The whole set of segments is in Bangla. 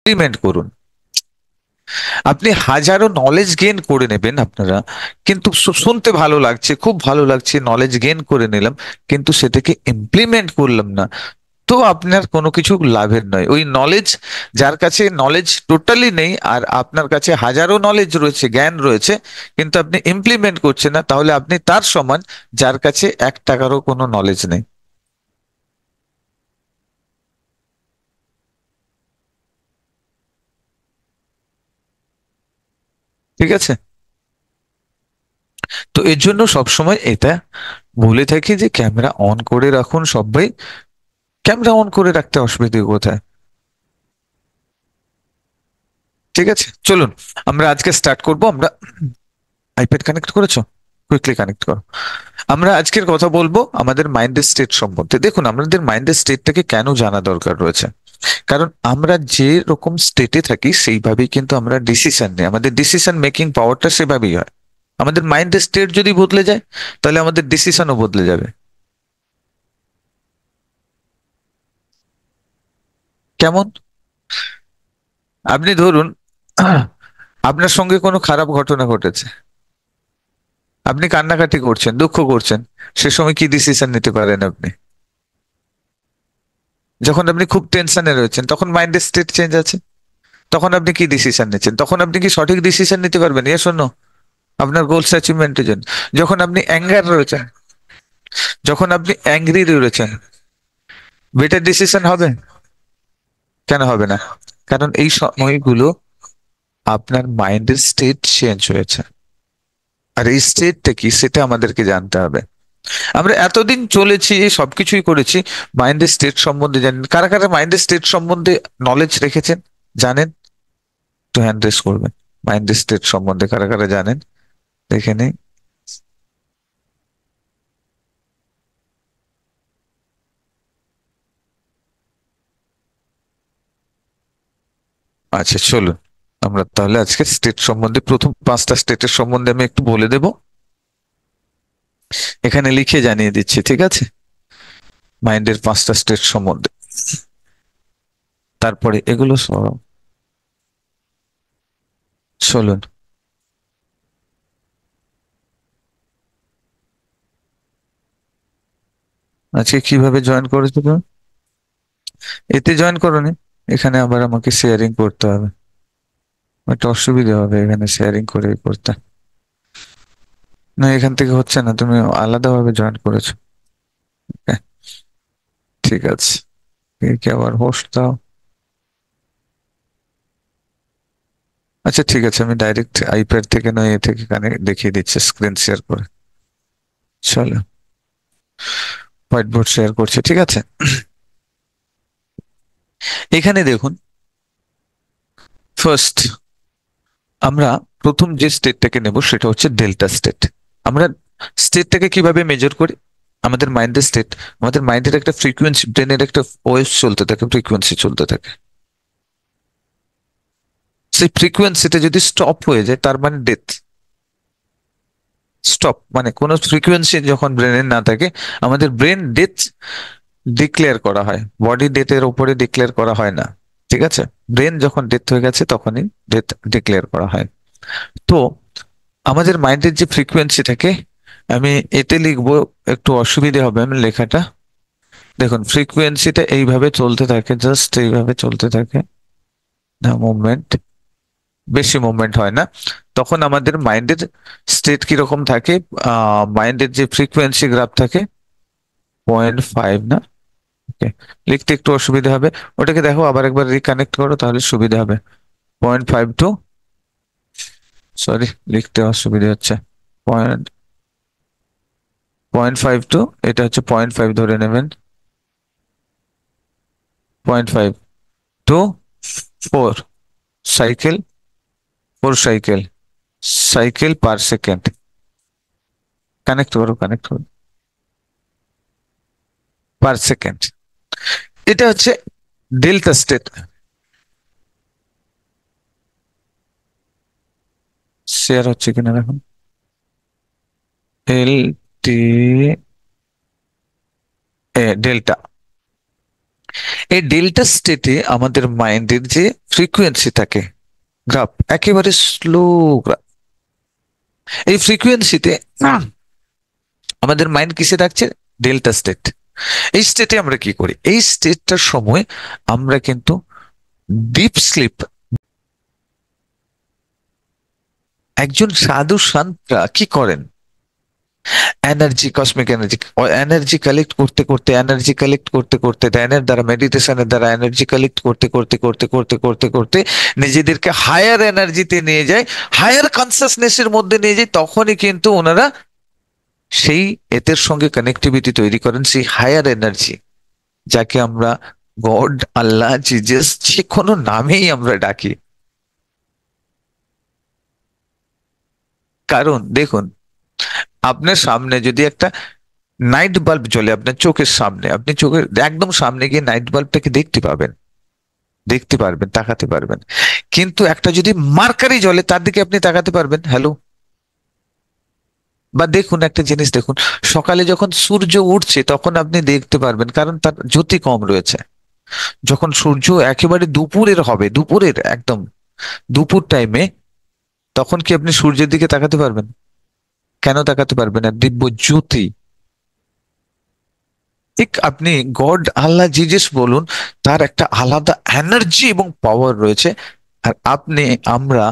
ইমপ্লিমেন্ট করুন। আপনি হাজারো নলেজ গেইন করে নেবেন আপনারা, কিন্তু শুনতে ভালো লাগছে, খুব ভালো লাগছে, নলেজ গেইন করে নিলাম, কিন্তু সেটাকে ইমপ্লিমেন্ট করলাম না, তো আপনার কোনো কিছু লাভের নয়। ওই নলেজ, যার কাছে নলেজ টোটালি নেই আর আপনার কাছে হাজারো নলেজ রয়েছে, জ্ঞান রয়েছে, কিন্তু আপনি ইমপ্লিমেন্ট করছেন না, তাহলে আপনি তার সমান যার কাছে 1 টাকারও কোনো নলেজ নেই। ঠিক আছে? তো এর জন্য সবসময় এটা বলে থাকি যে ক্যামেরা অন করে রাখুন সবাই। ক্যামেরা অন করে রাখতে অসুবিধে কোথায়? ঠিক আছে, চলুন আমরা আজকে স্টার্ট করব। আমরা আইপ্যাড কানেক্ট করেছো? কুইকলি কানেক্ট করো। আমরা আজকের কথা বলবো আমাদের মাইন্ডের স্টেট সম্বন্ধে। দেখুন, আমাদের মাইন্ডের স্টেটটাকে কেন জানা দরকার রয়েছে, কারণ আমরা যে রকম স্টেটে থাকি সেইভাবেই কিন্তু আমরা ডিসিশন নিই, আমাদের ডিসিশন মেকিং পাওয়ারটা সেভাবেই হয়। আমাদের মাইন্ডের স্টেট যদি বদলে যায়, তাহলে আমাদের ডিসিশনও বদলে যাবে। কেমন? আপনি ধরুন, আপনার সঙ্গে কোনো খারাপ ঘটনা ঘটেছে, আপনি কান্নাকাটি করছেন, দুঃখ করছেন, সে সময় কি ডিসিশন নিতে পারেন আপনি? যখন আপনি খুব টেনশনে রয়েছেন, তখন মাইন্ডের স্টেট চেঞ্জ আছে, তখন আপনি কি ডিসিশন নিচ্ছেন? তখন আপনি কি সঠিক ডিসিশন নিতে পারবেন? Yes or no? আপনার গোলস অ্যাচিভমেন্টের জন্য। যখন আপনি অ্যাঙ্গার রয়েছেন, যখন আপনি অ্যাংরি রয়েছেন, বেটার ডিসিশন হবে? কেন হবে না? কারণ এই সময়গুলো আপনার মাইন্ডের স্টেট চেঞ্জ হয়েছে। আর এই স্টেটটা কি, সেটা আমাদেরকে জানতে হবে। আমরা এতদিন চলেছি, সবকিছুই করেছি, মাইন্ডের স্টেট সম্বন্ধে জানেন? কারা কারা মাইন্ডের স্টেট সম্বন্ধে নলেজ রেখেছেন, জানেন? তো হ্যান্ড রেস করবেন। মাইন্ডের স্টেট সম্বন্ধে কারা কারা জানেন, দেখে নেই। আচ্ছা, চলুন আমরা তাহলে আজকে স্টেট সম্বন্ধে, প্রথম 5টা স্টেটের সম্বন্ধে আমি একটু বলে দেব, এখানে লিখে জানিয়ে দিচ্ছি, ঠিক আছে? মাইন্ডের 5টা স্টেট সম্বন্ধে, তারপরে এগুলো চলুন। আজকে কিভাবে জয়েন করেছো তুমি? এতে জয়েন করোনি? এখানে আবার আমাকে শেয়ারিং করতে হবে, একটা অসুবিধা হবে এখানে শেয়ারিং করে করতে। না, এখান থেকে হচ্ছে না, তুমি আলাদাভাবে জয়েন করেছো। হ্যাঁ, ঠিক আছে। একে আবার হোস্ট দাও। আচ্ছা ঠিক আছে, আমি ডাইরেক্ট আইপ্যাড থেকে নয় এ থেকে কানে দেখিয়ে দিচ্ছি, স্ক্রিন শেয়ার করে। চলো, হোয়াইট বোর্ড শেয়ার করছে, ঠিক আছে? এখানে দেখুন, ফার্স্ট আমরা প্রথম যে স্টেটটাকে নেব সেটা হচ্ছে ডেল্টা স্টেট। আমরা স্টেটটাকে কিভাবে মেজার করি? আমাদের মাইন্ডের স্টেট, আমাদের মাইন্ডের একটা ফ্রিকোয়েন্সি, ব্রেনের একটা ওয়েভ চলতে থাকে, ফ্রিকোয়েন্সি চলতে থাকে। সেই ফ্রিকোয়েন্সিটা যদি স্টপ হয়ে যায়, তার মানে ডেথ। স্টপ মানে কোনো ফ্রিকোয়েন্সি যখন ব্রেনের না থাকে, আমাদের ব্রেন ডেথ ডিক্লেয়ার করা হয়, বডি ডেথের উপরে ডিক্লেয়ার করা হয় না। ঠিক আছে? ব্রেন যখন ডেথ হয়ে গেছে তখনই ডেথ ডিক্লেয়ার করা হয়। তো আমাদের মাইন্ডের যে ফ্রিকোয়েন্সি থাকে, আমি এতে লিখবো, একটু অসুবিধা হবে আমি লেখাটা। দেখুন, ফ্রিকোয়েন্সিটা এইভাবে চলতে থাকে, জাস্ট এইভাবে চলতে থাকে, না মুভমেন্ট, বেশি মুভমেন্ট হয় না। তখন আমাদের মাইন্ডের স্টেট কিরকম থাকে? মাইন্ডের যে ফ্রিকোয়েন্সি গ্রাফ থাকে 0.5, না? ওকে, লিখতে একটু অসুবিধা হবে। ওটাকে দেখো, আবার একবার রিকানেক্ট করো, তাহলে সুবিধা হবে। 0.5 টু, সরি লিখতে অসুবিধা হচ্ছে। পয়েন্ট 0.5 টু, এটা হচ্ছে 0.5 ধরে নেবেন। 0.5 to 4 cycle, 4 cycle, cycle per second. Connect করো, কানেক্ট করো, পার সেকেন্ড। এটা হচ্ছে ডেল্টা স্টেট। শেয়ার হচ্ছে কিনা দেখুন। এল টি ডেল্টা। এই ডেল্টা স্টেটে আমাদের মাইন্ডের যে ফ্রিকোয়েন্সি থাকে, গ্রাফ একেবারে স্লো গ্রাফ। এই ফ্রিকোয়েন্সিতে আমাদের মাইন্ড কিসে থাকছে? Delta state. এই স্টেটে আমরা কি করি? এই স্টেটটার সময় আমরা কিন্তু ডিপ স্লিপ। একজন সাধু সন্তরা কি করেন? Energy, cosmic energy, energy collect করতে করতে, এনার্জি কালেক্ট করতে করতে, ধ্যানের দ্বারা, মেডিটেশনের দ্বারা এনার্জি কালেক্ট করতে করতে করতে করতে করতে করতে নিজেদেরকে হায়ার এনার্জিতে নিয়ে যায়, হায়ার কনসাসনেসের মধ্যে নিয়ে যায়। তখনই কিন্তু ওনারা সেই এতের সঙ্গে কানেক্টিভিটি তৈরি করেন, সেই হায়ার এনার্জি, যাকে আমরা গড, আল্লাহ, জিজাস, যে কোনো নামেই আমরা ডাকি। কারণ দেখুন, আপনার সামনে যদি একটা নাইট বাল্ব জ্বলে, আপনার চোখের সামনে, আপনি চোখের একদম সামনে গিয়ে নাইট বাল্বটাকে দেখতে পাবেন, দেখতে পারবেন, তাকাতে পারবেন। কিন্তু একটা যদি মার্কারি জ্বলে, তার দিকে আপনি তাকাতে পারবেন? হ্যালো। বা দেখুন একটা জিনিস দেখুন, সকালে যখন সূর্য উঠছে তখন আপনি দেখতে পারবেন, কারণ তার জ্যোতি কম রয়েছে। যখন সূর্য একেবারে দুপুরের হবে, দুপুরের একদম দুপুর টাইমে, তখন কি আপনি সূর্যের দিকে তাকাতে পারবেন? কেন তাকাতে পারবেন না? দিব্য জ্যোতি। ঠিক আপনি গড, আল্লাহ, জিজাস বলুন, তার একটা আলাদা এনার্জি এবং পাওয়ার রয়েছে। আর আপনি, আমরা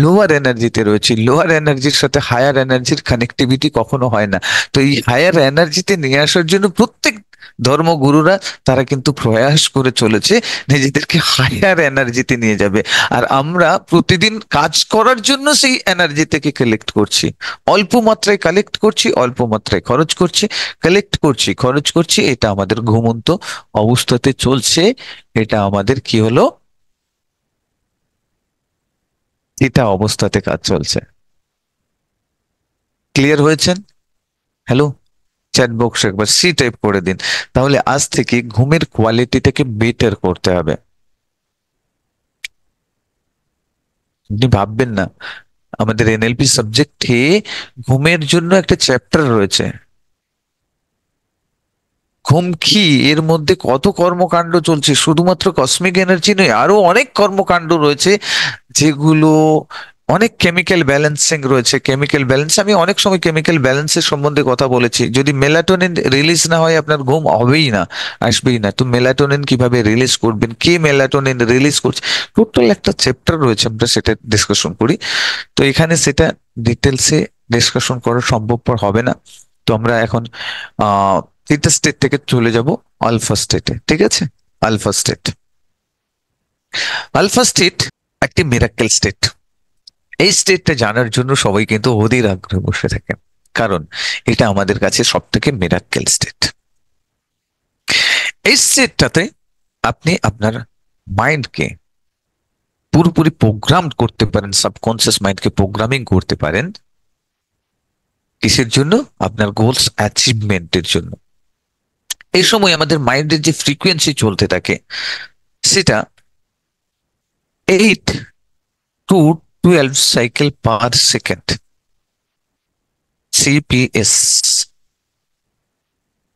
লোয়ার এনার্জিতে রয়েছি, লোয়ার এনার্জির সাথে হায়ার এনার্জির কানেক্টিভিটি কখনো হয় না। তো এই হায়ার এনার্জিতে নিয়ে আসার জন্য প্রত্যেক ধর্মগুরুরা, তারা কিন্তু প্রয়াস করে চলেছে নিজেদেরকে হায়ার এনার্জিতে নিয়ে যাবে। আর আমরা প্রতিদিন কাজ করার জন্য সেই এনার্জি থেকে কালেক্ট করছি, অল্প মাত্রায় কালেক্ট করছি, অল্প মাত্রায় খরচ করছি, কালেক্ট করছি, খরচ করছি। এটা আমাদের ঘুমন্ত অবস্থাতে চলছে। এটা আমাদের কি হলো? এটা অবস্থাতে কাজ চলছে। ক্লিয়ার হয়েছেন? হ্যালো। চ্যাট বক্সে একবার সি টাইপ করে দিন। তাহলে আজ থেকে ঘুমের কোয়ালিটিটাকে বেটার করতে হবে। আপনি ভাববেন না, আমাদের এনএলপি সাবজেক্টে ঘুমের জন্য একটা চ্যাপ্টার রয়েছে। ঘুম কি, এর মধ্যে কত কর্মকাণ্ড চলছে! শুধুমাত্র কসমিক এনার্জি নয়, আরো অনেক কর্মকাণ্ড রয়েছে, যেগুলো অনেক কেমিক্যাল ব্যালেন্সিং রয়েছে। কেমিক্যাল ব্যালেন্স, আমি অনেক সময় কেমিক্যাল ব্যালেন্সের সম্বন্ধে কথা বলেছি। যদি মেলাটোনিন রিলিজ না হয়, আপনার ঘুম হবেই না, আসবেই না। তো মেলাটোনিন কিভাবে রিলিজ করবেন, কে মেলাটোনিন রিলিজ করছে, টোটাল একটা চ্যাপ্টার রয়েছে, আমরা সেটা ডিসকাশন করি। তো এখানে সেটা ডিটেলসে ডিসকাশন করা সম্ভবপর হবে না। তো আমরা এখন আহ থিটা স্টেট থেকে চলে যাব আলফা স্টেটে, ঠিক আছে? আলফা স্টেট, আলফা স্টেট একটি মিরাক্কেল স্টেট। এই স্টেটটা জানার জন্য সবাই কিন্তু অধীর আগ্রহে বসে থাকেন, কারণ এটা আমাদের কাছে সব থেকে মিরাক্কেল স্টেট। এই স্টেটটাতে আপনি আপনার মাইন্ডকে পুরোপুরি প্রোগ্রাম করতে পারেন, সাবকনসিয়াস মাইন্ডকে প্রোগ্রামিং করতে পারেন। কিসের জন্য? আপনার গোলস অ্যাচিভমেন্টের জন্য। এই সময় আমাদের মাইন্ডের যে ফ্রিকোয়েন্সি চলতে থাকে, সেটা 8 to 12 cycle per second, CPS,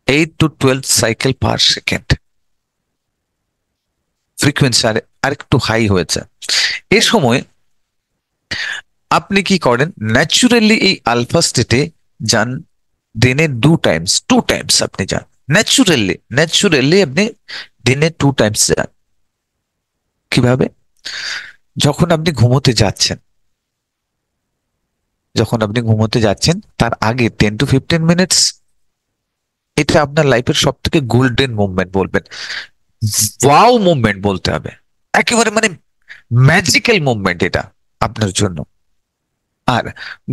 8 to 12 cycle per second frequency আর একটু হাই হয়েছে। এ সময় আপনি কি করেন? ন্যাচুরালি এই আলফা স্টেটে যান, দিনে 2 টাইমস আপনি যান। ন্যাচুরালি, ন্যাচুরালি আপনি দিনে 2 টাইমস যান। কিভাবে? যখন আপনি ঘুমোতে যাচ্ছেন, যখন আপনি ঘুমোতে যাচ্ছেন তার আগে 10 to 15 মিনিটস, এটা আপনার লাইফের সব থেকে গোল্ডেন মুভমেন্ট বলবেন, ওয়াও মুভমেন্ট বলতে হবে, একেবারে মানে ম্যাজিক্যাল মুভমেন্ট এটা আপনার জন্য। আর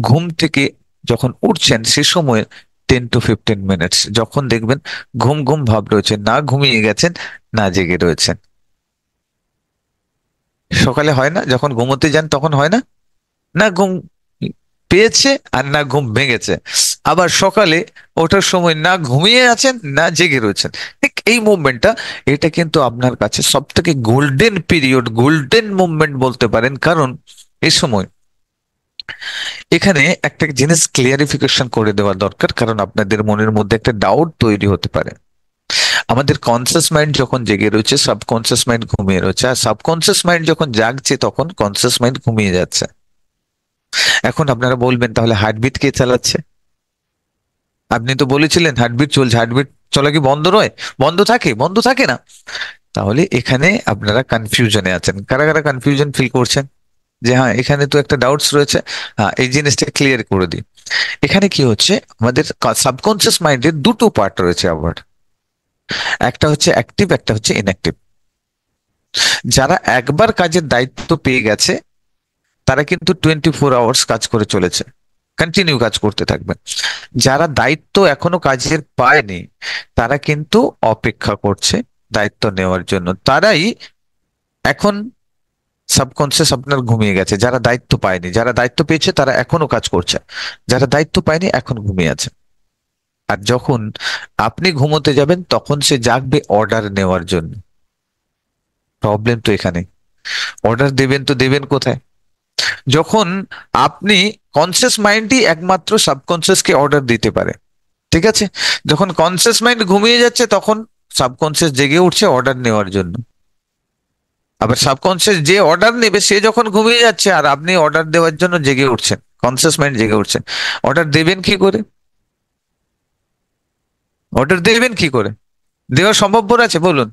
ঘুম থেকে যখন উঠছেন সে সময় 10 to 15 মিনিটস, যখন দেখবেন ঘুম ঘুম ভাব রয়েছে, না ঘুমিয়ে গেছেন, না জেগে রয়েছেন। সকালে হয় না, যখন ঘুমোতে যান তখন হয় না, না ঘুম পেয়েছে আর না ঘুম ভেঙেছে। আবার সকালে ওঠার সময় না ঘুমিয়ে আছেন, না জেগে রয়েছেন। ঠিক এই মুভমেন্টটা, এটা কিন্তু আপনার কাছে সব থেকে গোল্ডেন পিরিয়ড, গোল্ডেন মুভমেন্ট বলতে পারেন। কারণ এই সময় এখানে একটা জিনিস ক্লিয়ারিফিকেশন করে দেওয়া দরকার, কারণ আপনাদের মনের মধ্যে একটা ডাউট তৈরি হতে পারে। আমাদের কনসিয়াস মাইন্ড যখন জেগে রয়েছে, সাবকনসিয়াস মাইন্ড ঘুমিয়ে রয়েছে, আর সাবকনসিয়াস মাইন্ড যখন জাগছে তখন কনসিয়াস মাইন্ড ঘুমিয়ে যাচ্ছে। এখন আপনারা বলবেন তাহলে হার্টবিট কে চালাচ্ছে? আপনি তো বলেছিলেন হার্টবিট চলছে, হার্টবিট চলা কি বন্ধ নয়? বন্ধ থাকে? বন্ধ থাকে না। তাহলে এখানে আপনারা কনফিউশনে আছেন। কারা কারা কনফিউশন ফিল করছেন যে হ্যাঁ এখানে তো একটা ডাউটস রয়েছে, হ্যাঁ এই জিনিসটা ক্লিয়ার করে দিই। এখানে কি হচ্ছে, আমাদের সাবকনসিয়াস মাইন্ডের দুটো পার্ট রয়েছে আবার, একটা হচ্ছে অ্যাক্টিভ, একটা হচ্ছে ইনঅ্যাক্টিভ। যারা একবার কাজের দায়িত্ব পেয়ে গেছে তারা কিন্তু 24 আওয়ার্স কাজ করে চলেছে, কন্টিনিউ কাজ করতে থাকবে। যারা দায়িত্ব এখনো কাজের পায়নি তারা কিন্তু অপেক্ষা করছে দায়িত্ব নেওয়ার জন্য, তারাই এখন সাবকনসিয়াস আপনার ঘুমিয়ে গেছে। যারা দায়িত্ব পায়নি, যারা দায়িত্ব পেয়েছে তারা এখনো কাজ করছে, যারা দায়িত্ব পায়নি এখন ঘুমিয়ে আছে। আর যখন আপনি ঘুমোতে যাবেন তখন সে জাগবে অর্ডার নেওয়ার জন্য। প্রবলেম তো এখানে, অর্ডার দেবেন তো দেবেন কোথায়? যখন আপনি, কনসিয়াস মাইন্ডই একমাত্র সাবকনসিয়াসকে অর্ডার দিতে পারে, ঠিক আছে? যখন কনসিয়াস মাইন্ড ঘুমিয়ে যাচ্ছে তখন সাবকনসিয়াস জেগে উঠছে অর্ডার নেওয়ার জন্য। আবার সাবকনসিয়াস যে অর্ডার নেবে সে যখন ঘুমিয়ে যাচ্ছে আর আপনি অর্ডার দেওয়ার জন্য জেগে উঠছেন, কনসিয়াস মাইন্ড জেগে উঠছেন। অর্ডার দেবেন কি করে? অর্ডার দেবেন কি করে? দেওয়া সম্ভবপর আছে বলুন?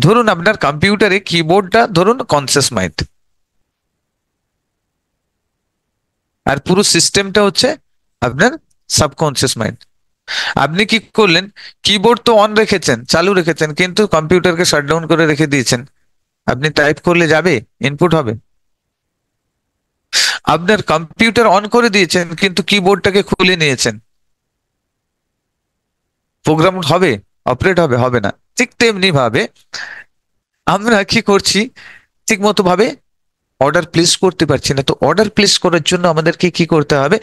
ধরুন আপনার কম্পিউটারে কিবোর্ডটা ধরুন কনসিয়াস মাইন্ড, আর পুরো সিস্টেমটা হচ্ছে আপনার সাবকনসিয়াস মাইন্ড। আপনি কি করলেন, কিবোর্ড তো অন রেখেছেন, চালু রেখেছেন, কিন্তু কম্পিউটারকে শাটডাউন করে রেখে দিয়েছেন। আপনি টাইপ করলে যাবে, ইনপুট হবে? আপনার কম্পিউটার অন করে দিয়েছেন কিন্তু কিবোর্ডটাকে খুলে নিয়েছেন, প্রোগ্রাম হবে? অপারেট হবে? হবে না। ঠিক তেমনি ভাবে আমরা কি করছি, ঠিক মতো ভাবে অর্ডার প্লেস করতে পারছি না। তো অর্ডার প্লেস করার জন্য আমাদেরকে কি করতে হবে,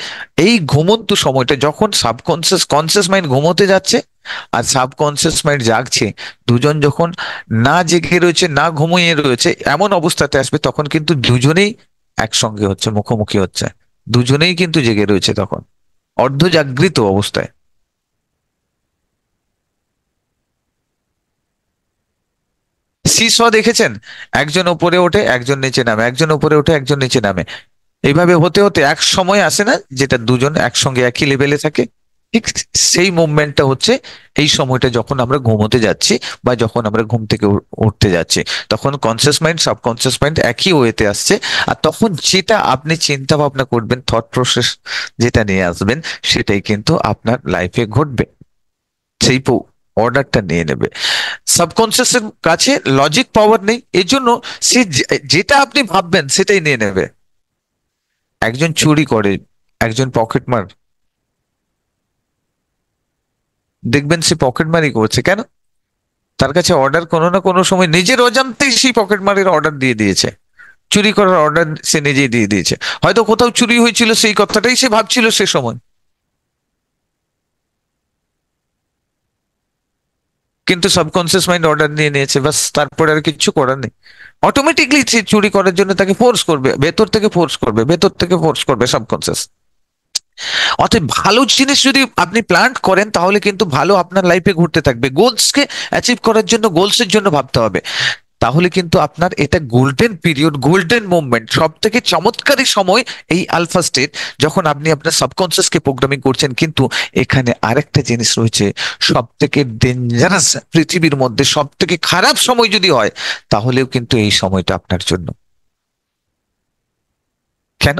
এই ঘুমন্ত সময়টা যখন সাবকনসিয়াস, কনসিয়াস মাইন্ড ঘুমোতে যাচ্ছে আর সাবকনসিয়াস মাইন্ড জাগছে, দুজন যখন না জেগে রয়েছে না ঘুমিয়ে রয়েছে এমন অবস্থাতে আসবে, তখন কিন্তু দুজনেই একসঙ্গে হচ্ছে, মুখোমুখি হচ্ছে, দুজনেই কিন্তু জেগে রয়েছে তখন, অর্ধজাগৃত অবস্থায়। সিস দেখেছেন? একজন উপরে ওঠে একজন নিচে নামে, একজন উপরে ওঠে একজন নিচে নামে, এইভাবে হতে হতে এক সময় আসে না যেটা দুজন একসঙ্গে একই লেভেলে থাকে? ঠিক সেই মুভমেন্টটা হচ্ছে এই সময়টা যখন আমরা ঘুমোতে যাচ্ছি বা যখন আমরা ঘুম থেকে উঠতে যাচ্ছি, তখন কনসিয়াস মাইন্ড সাবকনসিয়াস মাইন্ড একই ওয়েতে আসছে। আর তখন যেটা আপনি চিন্তা ভাবনা করবেন, থট প্রসেস যেটা নিয়ে আসবেন, সেটাই কিন্তু আপনার লাইফে ঘটবে, সেই অর্ডারটা নিয়ে নেবে। সাবকনসিয়াসের কাছে লজিক পাওয়ার নেই, এই জন্য সে যেটা আপনি ভাববেন সেটাই নিয়ে নেবে। একজন চুরি করে, একজন পকেটমার, দেখবেন সে পকেটমারি করছে কেন? তার কাছে অর্ডার কোনো না কোনো সময় নিজের অজান্তেই সেই পকেটমারির অর্ডার দিয়ে দিয়েছে, চুরি করার অর্ডার সে নিজেই দিয়ে দিয়েছে। হয়তো কোথাও চুরি হয়েছিল সেই কথাটাই সে ভাবছিল সে সময়, কিন্তু সাবকনসিয়াস মাইন্ড অর্ডার নিয়ে নিয়েছে, বাস তারপরে আর কিছু করার নেই। অটোমেটিকলি সে চুরি করার জন্য তাকে ফোর্স করবে, ভেতর থেকে ফোর্স করবে, ভেতর থেকে ফোর্স করবে সাবকনসিয়াস। অতএব ভালো জিনিস যদি আপনি প্ল্যান করেন তাহলে কিন্তু ভালো আপনার লাইফে ঘুরতে থাকবে। গোলসকে অ্যাচিভ করার জন্য গোলসের জন্য ভাবতে হবে, তাহলে কিন্তু আপনার এটা গোল্ডেন পিরিয়ড, গোল্ডেন মুভমেন্ট, সব থেকে চমৎকারী সময় এই আলফা স্টেট, যখন আপনি আপনার সাবকনসিয়াসকে প্রোগ্রামিং করছেন। কিন্তু এখানে আরেকটা জিনিস রয়েছে, সব থেকে ডেঞ্জারাস, পৃথিবীর মধ্যে সব থেকে খারাপ সময় যদি হয় তাহলেও কিন্তু এই সময়টা আপনার জন্য। কেন?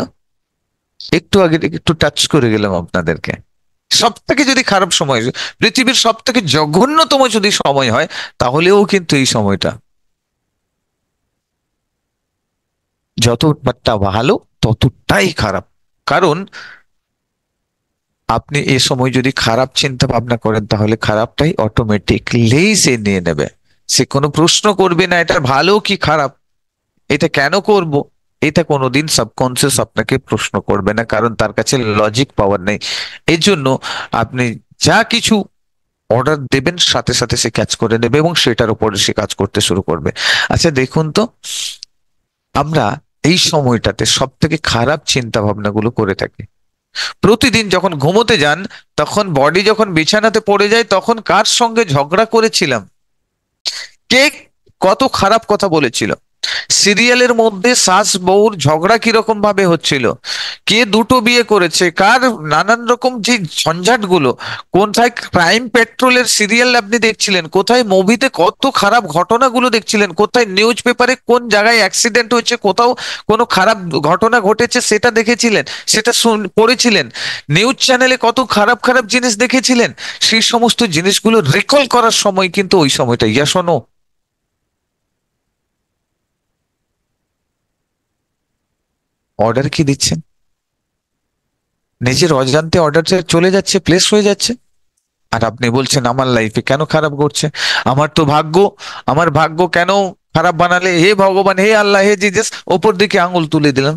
একটু আগে একটু টাচ করে গেলাম আপনাদেরকে। সব থেকে যদি খারাপ সময়, পৃথিবীর সব থেকে জঘন্যতম যদি সময় হয় তাহলেও কিন্তু এই সময়টা, যতটা ভালো ততটাই খারাপ। কারণ আপনি এ সময় যদি খারাপ চিন্তা ভাবনা করেন তাহলে খারাপটাই অটোমেটিকলি সে নিয়ে নেবে। সে কোনো প্রশ্ন করবে না এটা ভালো কি খারাপ, এটা কেন করব, এটা কোনোদিন সাবকনসিয়াস আপনাকে প্রশ্ন করবে না, কারণ তার কাছে লজিক পাওয়ার নেই। এই জন্য আপনি যা কিছু অর্ডার দেবেন সাথে সাথে সে ক্যাচ করে নেবে এবং সেটার উপরে সে কাজ করতে শুরু করবে। আচ্ছা দেখুন তো, আমরা এই সময়টাতে সব থেকে খারাপ চিন্তা ভাবনাগুলো করে থাকি, প্রতিদিন যখন ঘুমোতে যান, তখন বডি যখন বিছানাতে পড়ে যায়, তখন কার সঙ্গে ঝগড়া করেছিলাম, কে কত খারাপ কথা বলেছিল, সিরিয়ালের মধ্যে সাস বউর ঝগড়া কিরকম ভাবে হচ্ছিল, কে দুটো বিয়ে করেছে, কার নানান রকম যে ঝঞ্ঝাট গুলো, কোথায় ক্রাইম পেট্রোলের সিরিয়াল আপনি দেখছিলেন, কোথায় মুভিতে কত খারাপ ঘটনাগুলো দেখছিলেন, কোথায় নিউজ পেপারে কোন জায়গায় অ্যাক্সিডেন্ট হয়েছে, কোথাও কোনো খারাপ ঘটনা ঘটেছে সেটা দেখেছিলেন, সেটা পড়েছিলেন, নিউজ চ্যানেলে কত খারাপ খারাপ জিনিস দেখেছিলেন, সেই সমস্ত জিনিসগুলো রিকল করার সময় কিন্তু ওই সময়টা, ইয়া শোনো, অর্ডার কি দিচ্ছেন, নিজের অজান্তে অর্ডারটা চলে যাচ্ছে, প্লেস হয়ে যাচ্ছে, আর আপনি বলছেন আমার লাইফে কেন খারাপ ঘটছে, আমার তো ভাগ্য, আমার ভাগ্য কেন খারাপ বানালে, হে ভগবান, হে আল্লাহ, হে জিজাস, ওপর দিকে আঙ্গুল তুলে দিলাম।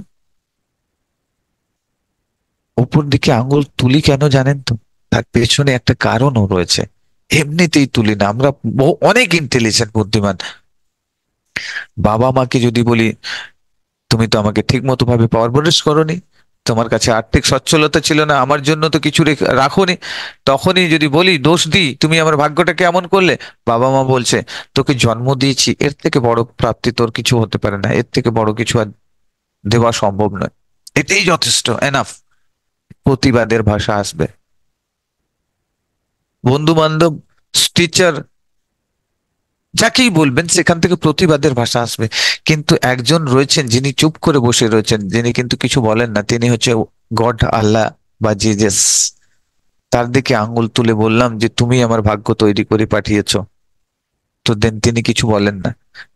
ওপর দিকে আঙ্গুল তুলি কেন জানেন তো? তার পেছনে একটা কারণও রয়েছে। এমনিতেই তুলি না আমরা, অনেক ইন্টেলিজেন্ট বুদ্ধিমান। বাবা মাকে যদি বলি তুমি তো আমাকে ঠিক মতো ভাবে পরবরিশ করোনি, তোমার কাছে আর্থিক সচ্ছলতা ছিল না, আমার জন্য তো কিছু রাখোনি, তখনই যদি বলি দোষ দিই তুমি আমার ভাগ্যটাকে এমন করলে, বাবা মা বলছে তোকে জন্ম দিয়েছি, এর থেকে বড় প্রাপ্তি তোর কিছু হতে পারে না, এর থেকে বড় কিছু আর দেওয়া সম্ভব নয়, এটাই যথেষ্ট, এনাফ। প্রতিবাদের ভাষা আসবে, বন্ধু বান্ধব, টিচার, যাকেই বলবেন সেখান থেকে প্রতিবাদের ভাষা আসবে। কিন্তু একজন রয়েছেন যিনি চুপ করে বসে রয়েছেন, যিনি কিন্তু কিছু বলেন না, তিনি হচ্ছে গড, আল্লাহ বা জিজাস। তার দিকে আঙ্গুল তুলে বললাম যে তুমি আমার ভাগ্য তৈরি করে পাঠিয়েছো, তো দেন তিনি কিছু বলেন না,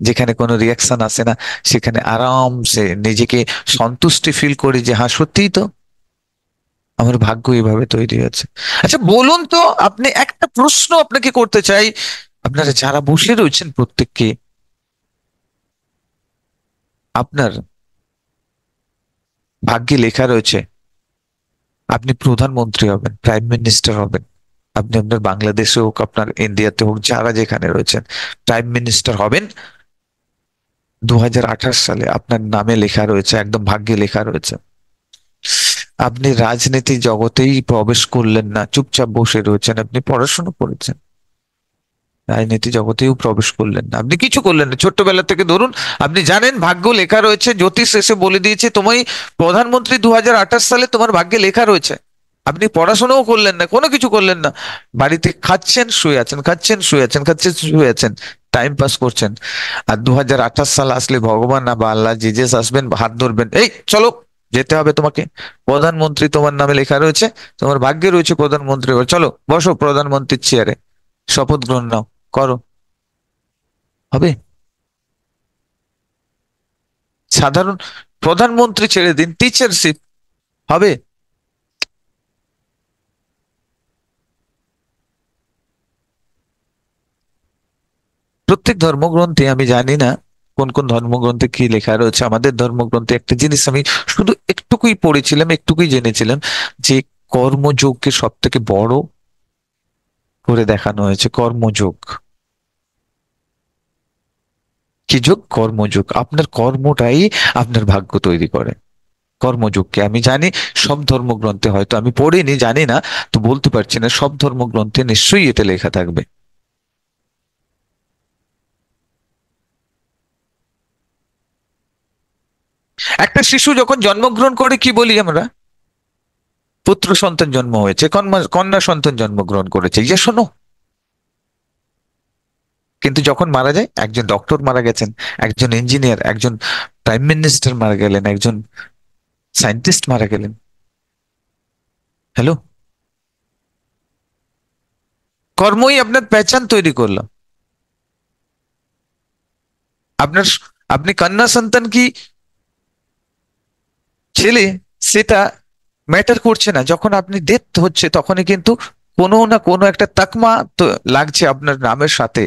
যেখানে কোনো রিয়াকশন আসে না, সেখানে আরামসে নিজেকে সন্তুষ্টি ফিল করি যে হ্যাঁ সত্যিই তো আমার ভাগ্য এইভাবে তৈরি হয়েছে। আচ্ছা বলুন তো, আপনি একটা প্রশ্ন আপনাকে করতে চাই, আপনারা যারা বসে রয়েছেন প্রত্যেককে, আপনার ভাগ্যে লেখা রয়েছে আপনি প্রধানমন্ত্রী হবেন, প্রাইম মিনিস্টার হবেন, আপনি আপনার বাংলাদেশে হোক, আপনার ইন্ডিয়াতে হোক, যারা যেখানে রয়েছেন, প্রাইম মিনিস্টার হবেন 2028 সালে, আপনার নামে লেখা রয়েছে, একদম ভাগ্যে লেখা রয়েছে। আপনি রাজনীতি জগতেই প্রবেশ করলেন না, চুপচাপ বসে রয়েছেন, আপনি পড়াশোনা করেছেন, রাজনীতি জগতেও প্রবেশ করলেন না, আপনি কিছু করলেন না, ছোট্টবেলা থেকে ধরুন আপনি জানেন ভাগ্য লেখা রয়েছে, জ্যোতিষ এসে বলে দিয়েছে তোমায় প্রধানমন্ত্রী 2028 সালে তোমার ভাগ্যে লেখা রয়েছে, আপনি পড়াশোনাও করলেন না, কোনো কিছু করলেন না, বাড়িতে খাচ্ছেন শুয়ে আছেন, খাচ্ছেন শুয়ে আছেন, খাচ্ছেন শুয়ে আছেন, টাইম পাস করছেন। আর 2028 সাল আসলে ভগবান বা আল্লাহ জিজেস আসবেন, হাত ধরবেন, এই চলো যেতে হবে তোমাকে, প্রধানমন্ত্রী তোমার নামে লেখা রয়েছে, তোমার ভাগ্যে রয়েছে প্রধানমন্ত্রী, চলো বসো প্রধানমন্ত্রীর চেয়ারে, শপথ গ্রহণ নাও, করো, হবে? সাধারণ প্রধানমন্ত্রী ছেড়ে দিন, টিচারশিপ হবে? প্রত্যেক ধর্মগ্রন্থে, আমি জানি না কোন কোন ধর্মগ্রন্থে কি লেখা রয়েছে, আমাদের ধর্মগ্রন্থে একটা জিনিস আমি শুধু একটুকুই পড়েছিলাম, একটুকুই জেনেছিলাম, যে কর্মযোগকে সব থেকে বড় করে দেখানো হয়েছে, কর্মযোগ। কি যোগ? কর্মযোগ, আপনার কর্মটাই আপনার ভাগ্য তৈরি করে, কর্মযোগকে আমি জানি সব ধর্মগ্রন্থে, হয়তো আমি পড়িনি জানি না, তো বলতে পারছি না, সব ধর্মগ্রন্থে নিশ্চয়ই এটা লেখা থাকবে। একটা শিশু যখন জন্মগ্রহণ করে কি বলি আমরা? পুত্র সন্তান জন্ম হয়েছে, কন্যা কন্যা সন্তান জন্মগ্রহণ করেছে, ইয়ে শোনো। কিন্তু যখন মারা যায়, একজন ডক্টর মারা গেছেন, একজন ইঞ্জিনিয়ার, একজন প্রাইম মিনিস্টার মারা গেলেন, একজন সায়েন্টিস্ট মারা গেলেন, হ্যালো, কর্মই আপনার পেহচান তৈরি করলো। আপনার, আপনি কন্যা সন্তান কি ছেলে, সেটা ম্যাটার করছে না, যখন আপনি ডেথ হচ্ছে তখনই কিন্তু কোনো না কোনো একটা তাকমা তো লাগছে আপনার নামের সাথে,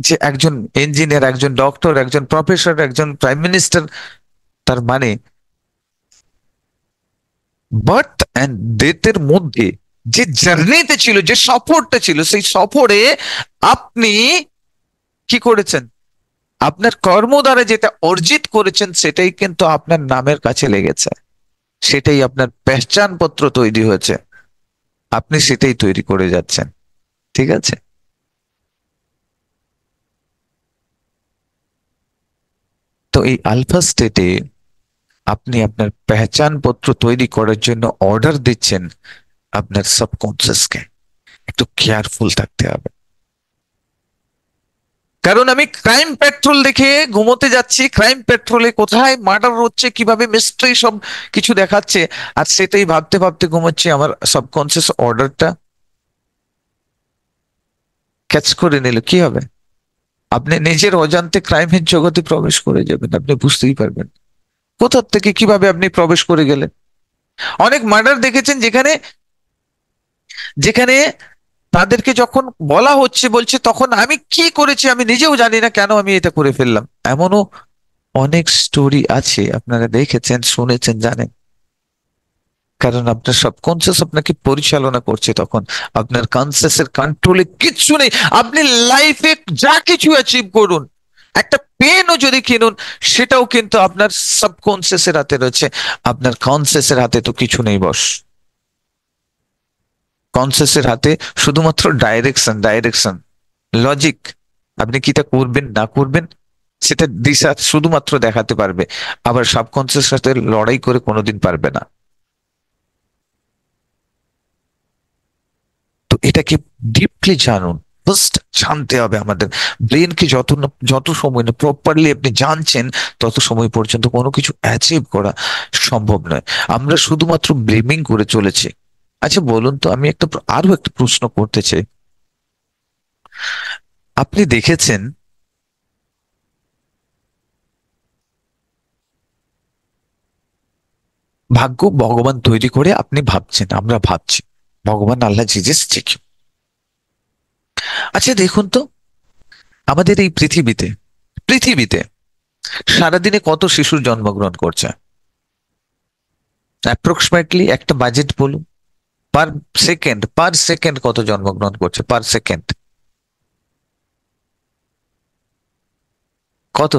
যে একজন ইঞ্জিনিয়ার, একজন ডক্টর, একজন প্রফেসর, একজন প্রাইম মিনিস্টার, তার মানে বার্থ অ্যান্ড ডেথের মধ্যে যে জার্নিতে ছিল, যে সফরটা ছিল, সেই সফরে আপনি কি করেছেন, আপনার কর্ম দ্বারা যেটা অর্জিত করেছেন সেটাই কিন্তু আপনার নামের কাছে লেগেছে। সেটাই আপনার পত্র তৈরি হয়েছে, আপনি সেটাই তৈরি করে যাচ্ছেন। ঠিক আছে? তো এই আলফা স্টেটে আপনি আপনার পত্র তৈরি করার জন্য অর্ডার দিচ্ছেন আপনার সাবকনসিয়াসকে। একটু কেয়ারফুল থাকতে হবে। কারণ আমি ক্রাইম পেট্রোল দেখে ঘুমোতে যাচ্ছি, ক্রাইম পেট্রোলে কোথায় মার্ডার হচ্ছে, কিভাবে মিস্ট্রি, সব কিছু দেখাচ্ছে, আর সেটাই ভাবতে ভাবতে ঘুমোচ্ছি। আমার সাবকনসিয়াস অর্ডারটা ক্যাচ করে নিল, কি হবে? আপনি নিজের অজান্তে ক্রাইমের জগতে প্রবেশ করে যাবেন, আপনি বুঝতেই পারবেন কোথা থেকে কিভাবে আপনি প্রবেশ করে গেলেন। অনেক মার্ডার দেখেছেন যেখানে যেখানে তাদেরকে যখন বলা হচ্ছে, বলছে তখন আমি কি করেছি আমি নিজেও জানি না, কেন আমি এটা করে ফেললাম। এমনও অনেক স্টোরি আছে, আপনারা দেখেছেন, শুনেছেন, জানেন। কারণ আপনার সাবকনসিয়াস আপনাকে পরিচালনা করছে তখন। আপনার কনসিয়াসের কন্ট্রোলে কিচ্ছু নেই। আপনি লাইফে যা কিছু অ্যাচিভ করুন, একটা পেনও যদি কিনুন, সেটাও কিন্তু আপনার সাবকনসিয়াসের হাতে রয়েছে। আপনার কনসিয়াসের হাতে তো কিছু নেই বস। কনসিয়াসের হাতে শুধুমাত্র ডাইরেকশন, লজিক। আপনি কিটা করবেন না করবেন সেটা দিশা শুধুমাত্র দেখাতে পারবে। আবার সাবকনসিয়াস সাথে লড়াই করে কোনোদিন পারবে না। তো এটাকে ডিপলি জানুন। ফার্স্ট জানতে হবে আমাদের ব্রেনকে। যত সময় না প্রপারলি আপনি জানছেন, তত সময় পর্যন্ত কোনো কিছু অ্যাচিভ করা সম্ভব নয়। আমরা শুধুমাত্র ব্লেমিং করে চলেছি। আচ্ছা বলুন তো, আমি আরো একটা প্রশ্ন করতে চাই। আপনি দেখেছেন, ভাগ্য ভগবান তৈরি করে, আপনি ভাবছেন, আমরা ভাবছি ভগবান, আল্লাহ, জিজাস, যে কেউ। আচ্ছা দেখুন তো, আমাদের এই পৃথিবীতে পৃথিবীতে সারাদিনে কত শিশুর জন্মগ্রহণ করছে? অ্যাপ্রক্সিমেটলি একটা বাজেট বলুন। পার সেকেন্ড কত জন্মগ্রহণ করছে পার সেকেন্ড? কত?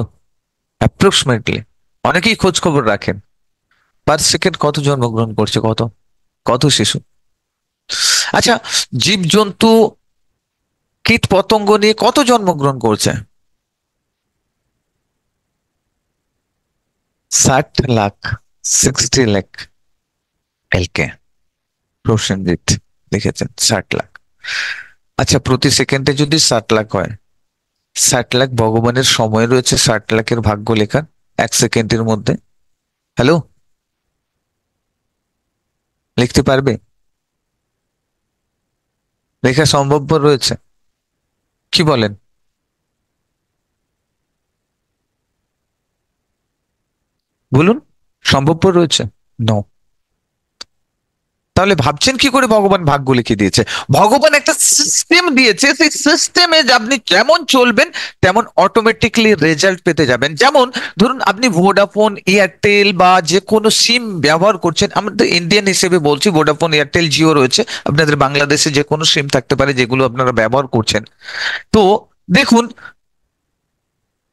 অ্যাপ্রক্সিমেটলি, অনেকেই খোঁজ খবর রাখেন। পার সেকেন্ড কত জন্মগ্রহণ করছে, কত কত শিশু? আচ্ছা, জীবজন্তু, কীট পতঙ্গ নিয়ে কত জন্মগ্রহণ করছে? 60 লাখ, 60 লাখ। এলকে, প্রসেনজিৎ লিখেছেন 60 লাখ। আচ্ছা, প্রতি সেকেন্ডে যদি 60 লাখ হয়, 60 লাখ ভগবানের সময় রয়েছে 60 লাখের ভাগ্য লেখার, 1 সেকেন্ডের মধ্যে। হ্যালো, লিখতে পারবে? লেখা সম্ভব রয়েছে? কি বলেন? বলুন, সম্ভব রয়েছে? নো। তাহলে ভাবছেন কি করে ভগবান ভাগ্য লিখে দিয়েছে? ভগবান একটা সিস্টেম দিয়েছে, সেই সিস্টেমে আপনি যেমন চলবেন তেমন অটোমেটিকলি রেজাল্ট পেতে যাবেন। যেমন ধরুন, আপনি ভোডাফোন, এয়ারটেল বা যে কোনো সিম ব্যবহার করছেন। আমাদের ইন্ডিয়ান হিসেবে বলছি, ভোডাফোন, এয়ারটেল, জিও রয়েছে। আপনাদের বাংলাদেশে যে কোনো সিম থাকতে পারে যেগুলো আপনারা ব্যবহার করছেন। তো দেখুন,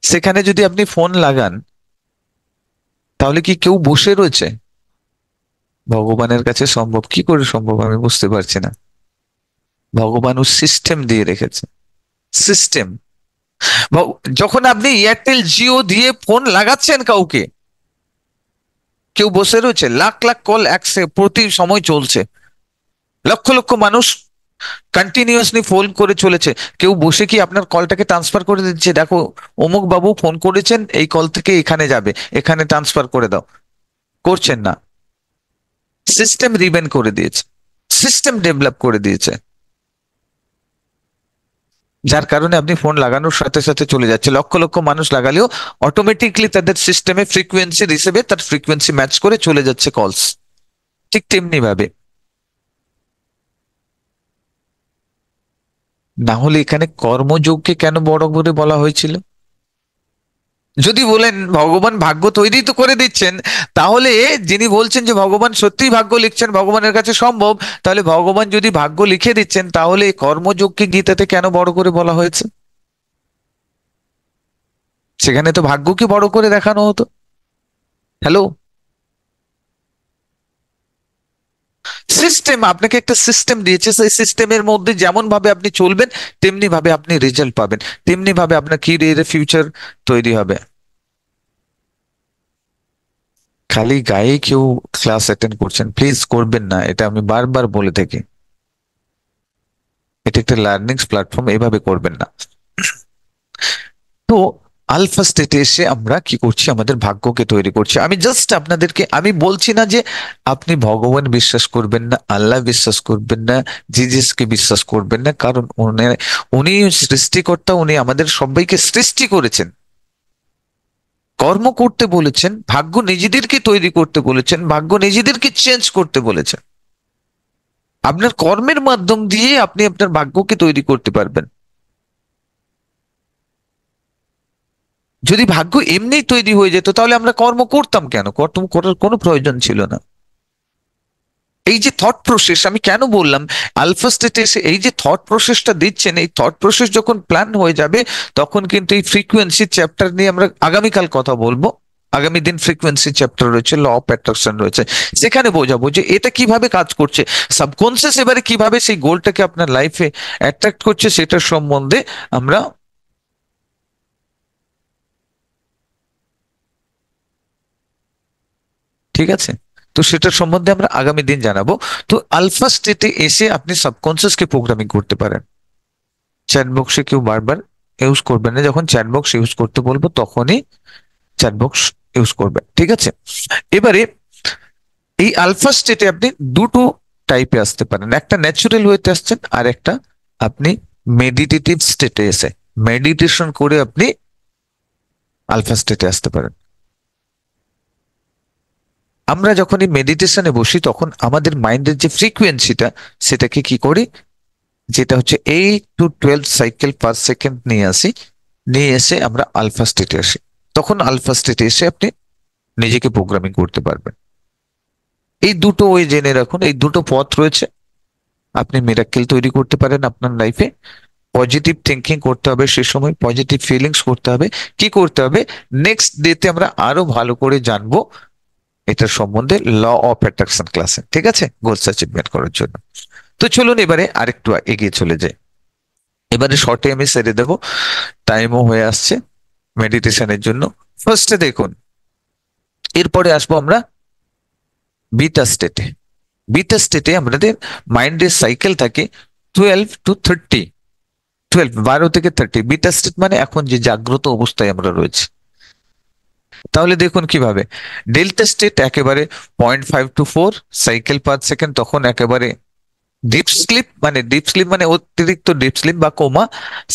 সেখানে যদি আপনি ফোন লাগান, তাহলে কি কেউ বসে রয়েছে? ভগবানের কাছে সম্ভব কি করে সম্ভব, আমি বুঝতে পারছি না। ভগবান ও সিস্টেম দিয়ে রেখেছে, সিস্টেম। যখন আপনি এয়ারটেল, জিও দিয়ে ফোন লাগাচ্ছেন কাউকে, কেউ বসে রয়েছে? লাখ লাখ কল প্রতি সময় চলছে, লক্ষ লক্ষ মানুষ কন্টিনিউয়াসলি ফোন করে চলেছে। কেউ বসে কি আপনার কলটাকে ট্রান্সফার করে দিচ্ছে, দেখো অমুক বাবু ফোন করেছেন, এই কল থেকে এখানে যাবে, এখানে ট্রান্সফার করে দাও? করছেন না। সিস্টেম রিবেন করে দিয়েছে, সিস্টেম ডেভেলপ করে দিয়েছে, যার কারণে আপনি ফোন লাগানোর সাথে সাথে চলে যাচ্ছে। লক্ষ লক্ষ মানুষ লাগালেও অটোমেটিকলি তাদের সিস্টেমে ফ্রিকোয়েন্সির হিসেবে তার ফ্রিকোয়েন্সি ম্যাচ করে চলে যাচ্ছে কলস। ঠিক তেমনি ভাবে, না হলে এখানে কর্মযোগকে কেন বড় করে বলা হয়েছিল? যদি বলেন ভগবান ভাগ্য তৈরি তো করে দিচ্ছেন, তাহলে যিনি বলছেন যে ভগবান সত্যিই ভাগ্য লিখছেন, ভগবানের কাছে সম্ভব, তাহলে ভগবান যদি ভাগ্য লিখে দিচ্ছেন, তাহলে কর্মযোগকে গীতাতে কেন বড় করে বলা হয়েছে? সেখানে তো ভাগ্যকে বড় করে দেখানো হতো। হ্যালো, সিস্টেম আপনাকে একটা সিস্টেম দিয়েছে, সেই সিস্টেমের মধ্যে যেমন ভাবে আপনি চলবেন তেমনি ভাবে আপনি রেজাল্ট পাবেন, তেমনি ভাবে আপনার ক্যারিয়ারের ফিউচার তৈরি হবে। খালি গায়ে কেউ ক্লাস অ্যাটেন্ড করছেন, প্লিজ করবেন না, এটা আমি বারবার বলে থাকি। এটা একটা লার্নিং প্ল্যাটফর্ম, এভাবে করবেন না। তো আলফা স্টেটে এসে আমরা কি করছি, আমাদের ভাগ্যকে তৈরি করছি। আমি জাস্ট আপনাদেরকে, আমি বলছি না যে আপনি ভগবান বিশ্বাস করবেন না, আল্লাহ বিশ্বাস করবেন না, জিজাসকে বিশ্বাস করবেন না, কারণ উনি উনি সৃষ্টিকর্তা, উনি আমাদের সবাইকে সৃষ্টি করেছেন, কর্ম করতে বলেছেন, ভাগ্য নিজেদেরকে তৈরি করতে বলেছেন, ভাগ্য নিজেদেরকে চেঞ্জ করতে বলেছেন। আপনার কর্মের মাধ্যম দিয়ে আপনি আপনার ভাগ্যকে তৈরি করতে পারবেন। যদি ভাগ্য এমনি তৈরি হয়ে যেত তাহলে আমরা কর্ম করতাম কেন, কর্ম করার কোনো প্রয়োজন ছিল না। এই যে থট প্রসেস, আমি কেন বললাম আলফা স্টেটে এসে এই যে থট প্রসেসটা দিচ্ছেন, এই থট প্রসেস যখন প্ল্যান হয়ে যাবে তখন কিন্তু এই ফ্রিকোয়েন্সি চ্যাপ্টার নিয়ে আমরা আগামীকাল কথা বলবো। আগামী দিন ফ্রিকোয়েন্সি চ্যাপ্টার রয়েছে, ল অফ অ্যাট্রাকশন রয়েছে, সেখানে বোঝাবো যে এটা কিভাবে কাজ করছে, সাবকনসিয়াস এবারে কিভাবে সেই গোলটাকে আপনার লাইফে অ্যাট্রাক্ট করছে সেটার সম্বন্ধে আমরা, ঠিক আছে, তো সেটার সম্বন্ধে আমরা আগামী দিন জানাবো। তো আলফা স্টেটে এসে আপনি সাবকনসিয়াসকে প্রোগ্রামিং করতে পারেন। চ্যাট বক্সে কেউ বারবার ইউজ করবেন না, যখন চ্যাট বক্স ইউজ করতে বলবো তখনই চ্যাট বক্স ইউজ করবেন, ঠিক আছে। এবারে এই আলফা স্টেটে আপনি দুটো টাইপে আসতে পারেন, একটা ন্যাচারাল ওয়েতে আসছেন, আর একটা আপনি মেডিটেটিভ স্টেটে এসে মেডিটেশন করে আপনি আলফা স্টেটে আসতে পারেন। আমরা যখন এই মেডিটেশনে বসি তখন আমাদের মাইন্ডের যে ফ্রিকোয়েন্সিটা সেটাকে কি করি, যেটা হচ্ছে 8 to 12 সাইকেল পার সেকেন্ড নিয়ে আসি, নিয়ে এসে আমরা আলফা স্টেটে আসি। তখন আলফা স্টেটে এসে আপনি নিজেকে প্রোগ্রামিং করতে পারবেন। এই দুটো ওয়ে জেনে রাখুন, এই দুটো পথ রয়েছে, আপনি মিরাক্কেল তৈরি করতে পারেন আপনার লাইফে। পজিটিভ থিঙ্কিং করতে হবে, সে সময় পজিটিভ ফিলিংস করতে হবে। কি করতে হবে, নেক্সট ডেতে আমরা আরো ভালো করে জানবো এটার সম্বন্ধে, ল অফ অ্যাট্রাকশন ক্লাসে, ঠিক আছে, গোলস অ্যাচিভমেন্ট করার জন্য। তো চলুন এবারে আরেকটু এগিয়ে চলে যাই। এবারে শর্টে আমি সেরে দেবো, টাইমও হয়ে আসছে মেডিটেশনের জন্য। ফার্স্টে দেখুন, এরপরে আসবো আমরা বিটা স্টেটে। বিটা স্টেটে আমাদের মাইন্ডের সাইকেল থাকে 12 to 30, 12 থেকে 30। বিটা স্টেট মানে এখন যে জাগ্রত অবস্থায় আমরা রয়েছি। তাহলে দেখুন কিভাবে, ডেল্টা স্টেট একেবারে 0.5 to 4 সাইকেল পার সেকেন্ড, তখন একেবারে ডিপ স্লিপ, মানে ডিপ স্লিপ মানে অতিরিক্ত ডিপ স্লিপ বা কোমা।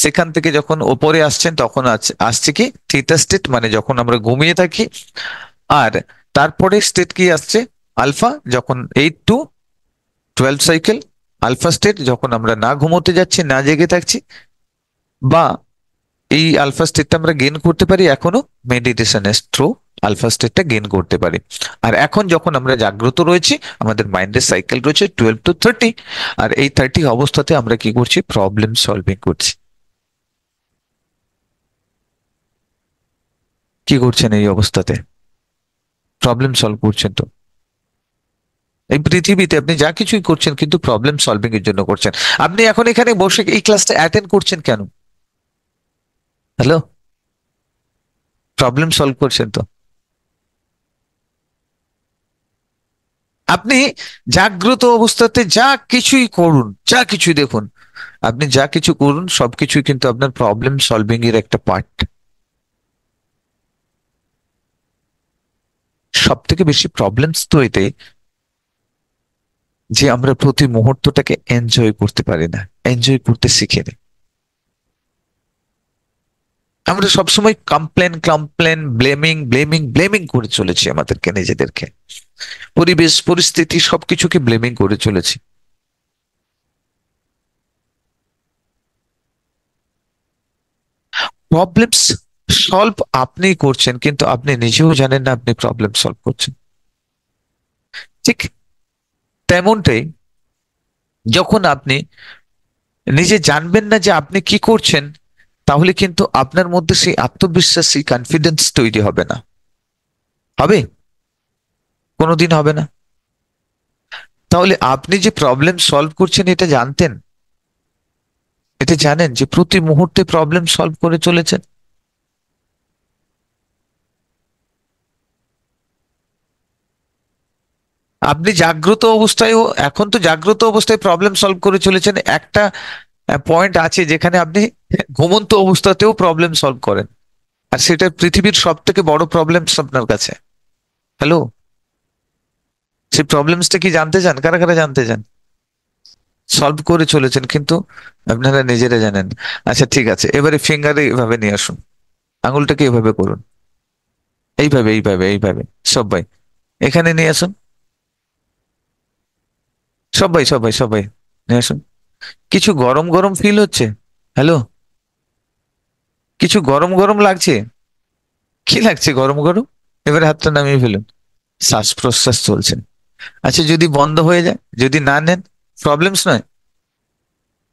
সেখান থেকে যখন ওপরে আসছেন তখন আসছে কি থিটা স্টেট, মানে যখন আমরা ঘুমিয়ে থাকি। আর তারপরে স্টেট কি আসছে, আলফা, যখন 8 to 12 সাইকেল। আলফা স্টেট যখন আমরা না ঘুমোতে যাচ্ছি, না জেগে থাকছি, বা এই আলফা স্টেটটা আমরা গেইন করতে পারি এখনো মেডিটেশনের থ্রু, আলফা স্টেটটা গেইন করতে পারি। আর এখন যখন আমরা জাগ্রত রয়েছি, আমাদের মাইন্ডের সাইকেল রয়েছে 12 to 30। আর এই 30 অবস্থাতে আমরা কি করছি, প্রবলেম সলভিং করছি। কি করছেন এই অবস্থাতে, প্রবলেম সলভ করছেন তো। এই পৃথিবীতে আপনি যা কিছুই করছেন কিন্তু প্রবলেম সলভিং এর জন্য করছেন। আপনি এখন এখানে বসে এই ক্লাসটা অ্যাটেন্ড করছেন কেন, হ্যালো, প্রবলেম সলভ করছেন তো। আপনি জাগ্রত অবস্থাতে যা কিছুই করুন, যা কিছুই দেখুন, আপনি যা কিছু করুন সবকিছুই কিন্তু আপনার প্রবলেম সলভিং এর একটা পার্ট। সব থেকে বেশি প্রবলেমস তো এতে যে আমরা প্রতি মুহূর্তটাকে এনজয় করতে পারি না, এনজয় করতে শিখে নিই। আমরা সবসময় complain complain, blaming blaming blaming করে চলেছি আমাদেরকে, নিজেদেরকে, পরিবেশ পরিস্থিতি সবকিছুকে ব্লেমিং করে চলেছি। প্রবলেমস সলভ আপনি করছেন কিন্তু আপনি নিজেও জানেন না আপনি প্রবলেম সলভ করছেন। ঠিক তেমনটাই যখন আপনি নিজে জানবেন না যে আপনি কি করছেন, তাহলে কিন্তু আপনার মধ্যে সেই আত্মবিশ্বাস, সেই কনফিডেন্স তৈরি হবে না। হবে, কোনোদিন হবে না। তাহলে আপনি যে প্রবলেম সলভ করছেন এটা জানতেন? এটা জানেন যে প্রতি মুহূর্তে প্রবলেম সলভ করে চলেছেন? আপনি জাগ্রত অবস্থায়ও, এখন তো জাগ্রত অবস্থায় প্রবলেম সলভ করে চলেছেন। একটা পয়েন্ট আছে যেখানে আপনি ঘুমন্ত অবস্থাতেও প্রবলেম সলভ করেন, আর সেটা পৃথিবীর সব থেকে বড় প্রবলেম আপনার কাছে। হ্যালো, সেই প্রবলেমসটা কি জানতে চান? কারা কারা জানতে চান? সলভ করে চলেছেন কিন্তু আপনারা নিজেরা জানেন। আচ্ছা ঠিক আছে, এবারে ফিঙ্গারে এভাবে নিয়ে আসুন, আঙুলটাকে এভাবে করুন, এইভাবে এইভাবে এইভাবে। সবাই এখানে নিয়ে আসুন, সবাই সবাই সবাই নিয়ে আসুন। কিছু গরম গরম ফিল হচ্ছে? হ্যালো, কিছু গরম গরম লাগছে? কি লাগছে গরম গরম? এবারে হাতটা নামিয়ে ফেলুন। শ্বাস প্রশ্বাস চলছে। আচ্ছা যদি বন্ধ হয়ে যায়, যদি না নেন, প্রবলেমস নয়?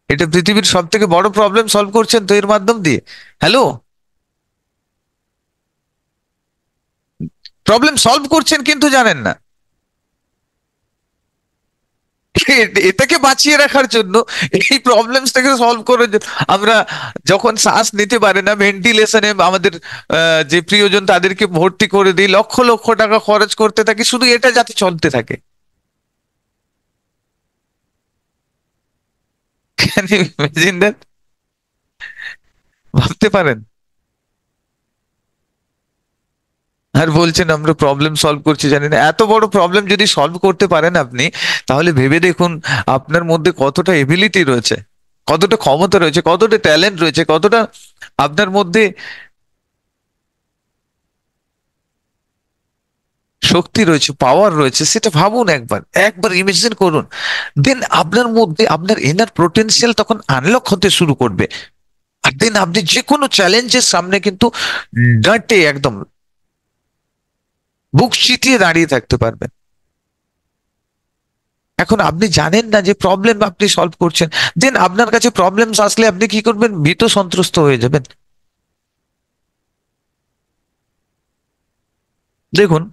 এটা পৃথিবীর সব থেকে বড় প্রবলেম সলভ করছেন তো এর মাধ্যম দিয়ে। হ্যালো, প্রবলেম সলভ করছেন কিন্তু জানেন না। এটাকে বাঁচিয়ে রাখার জন্য, এই প্রবলেমস থেকে সলভ করার জন্য আমরা যখন শ্বাস নিতে পারে না, ভেন্টিলেশনে আমাদের যে প্রিয়জন তাদেরকে ভর্তি করে দিই, লক্ষ লক্ষ টাকা খরচ করতে থাকি শুধু এটা যাতে চলতে থাকে। Can you imagine that? ভাবতে পারেন? আর বলছেন আমরা প্রবলেম সলভ করছি জানি না। এত বড় প্রবলেম যদি সলভ করতে পারেন আপনি, তাহলে ভেবে দেখুন আপনার মধ্যে কতটা এবিলিটি রয়েছে, কতটা ক্ষমতা রয়েছে, কতটা ট্যালেন্ট রয়েছে, কতটা আপনার মধ্যে শক্তি রয়েছে, পাওয়ার রয়েছে। সেটা ভাবুন, একবার একবার ইমেজিন করুন। দেন আপনার মধ্যে আপনার ইনার পোটেনশিয়াল তখন আনলক হতে শুরু করবে। আর দেন আপনি যে কোনো চ্যালেঞ্জের সামনে কিন্তু ডাঁটে একদম বুক চিতিয়ে দাঁড়িয়ে থাকতে পারবেন। এখন আপনি জানেন না যে প্রবলেম আপনি সলভ করছেন, দেন আপনার কাছে প্রবলেমস আসলে আপনি কি করবেন? ভীত সন্ত্রস্ত হয়ে যাবেন। দেখুন,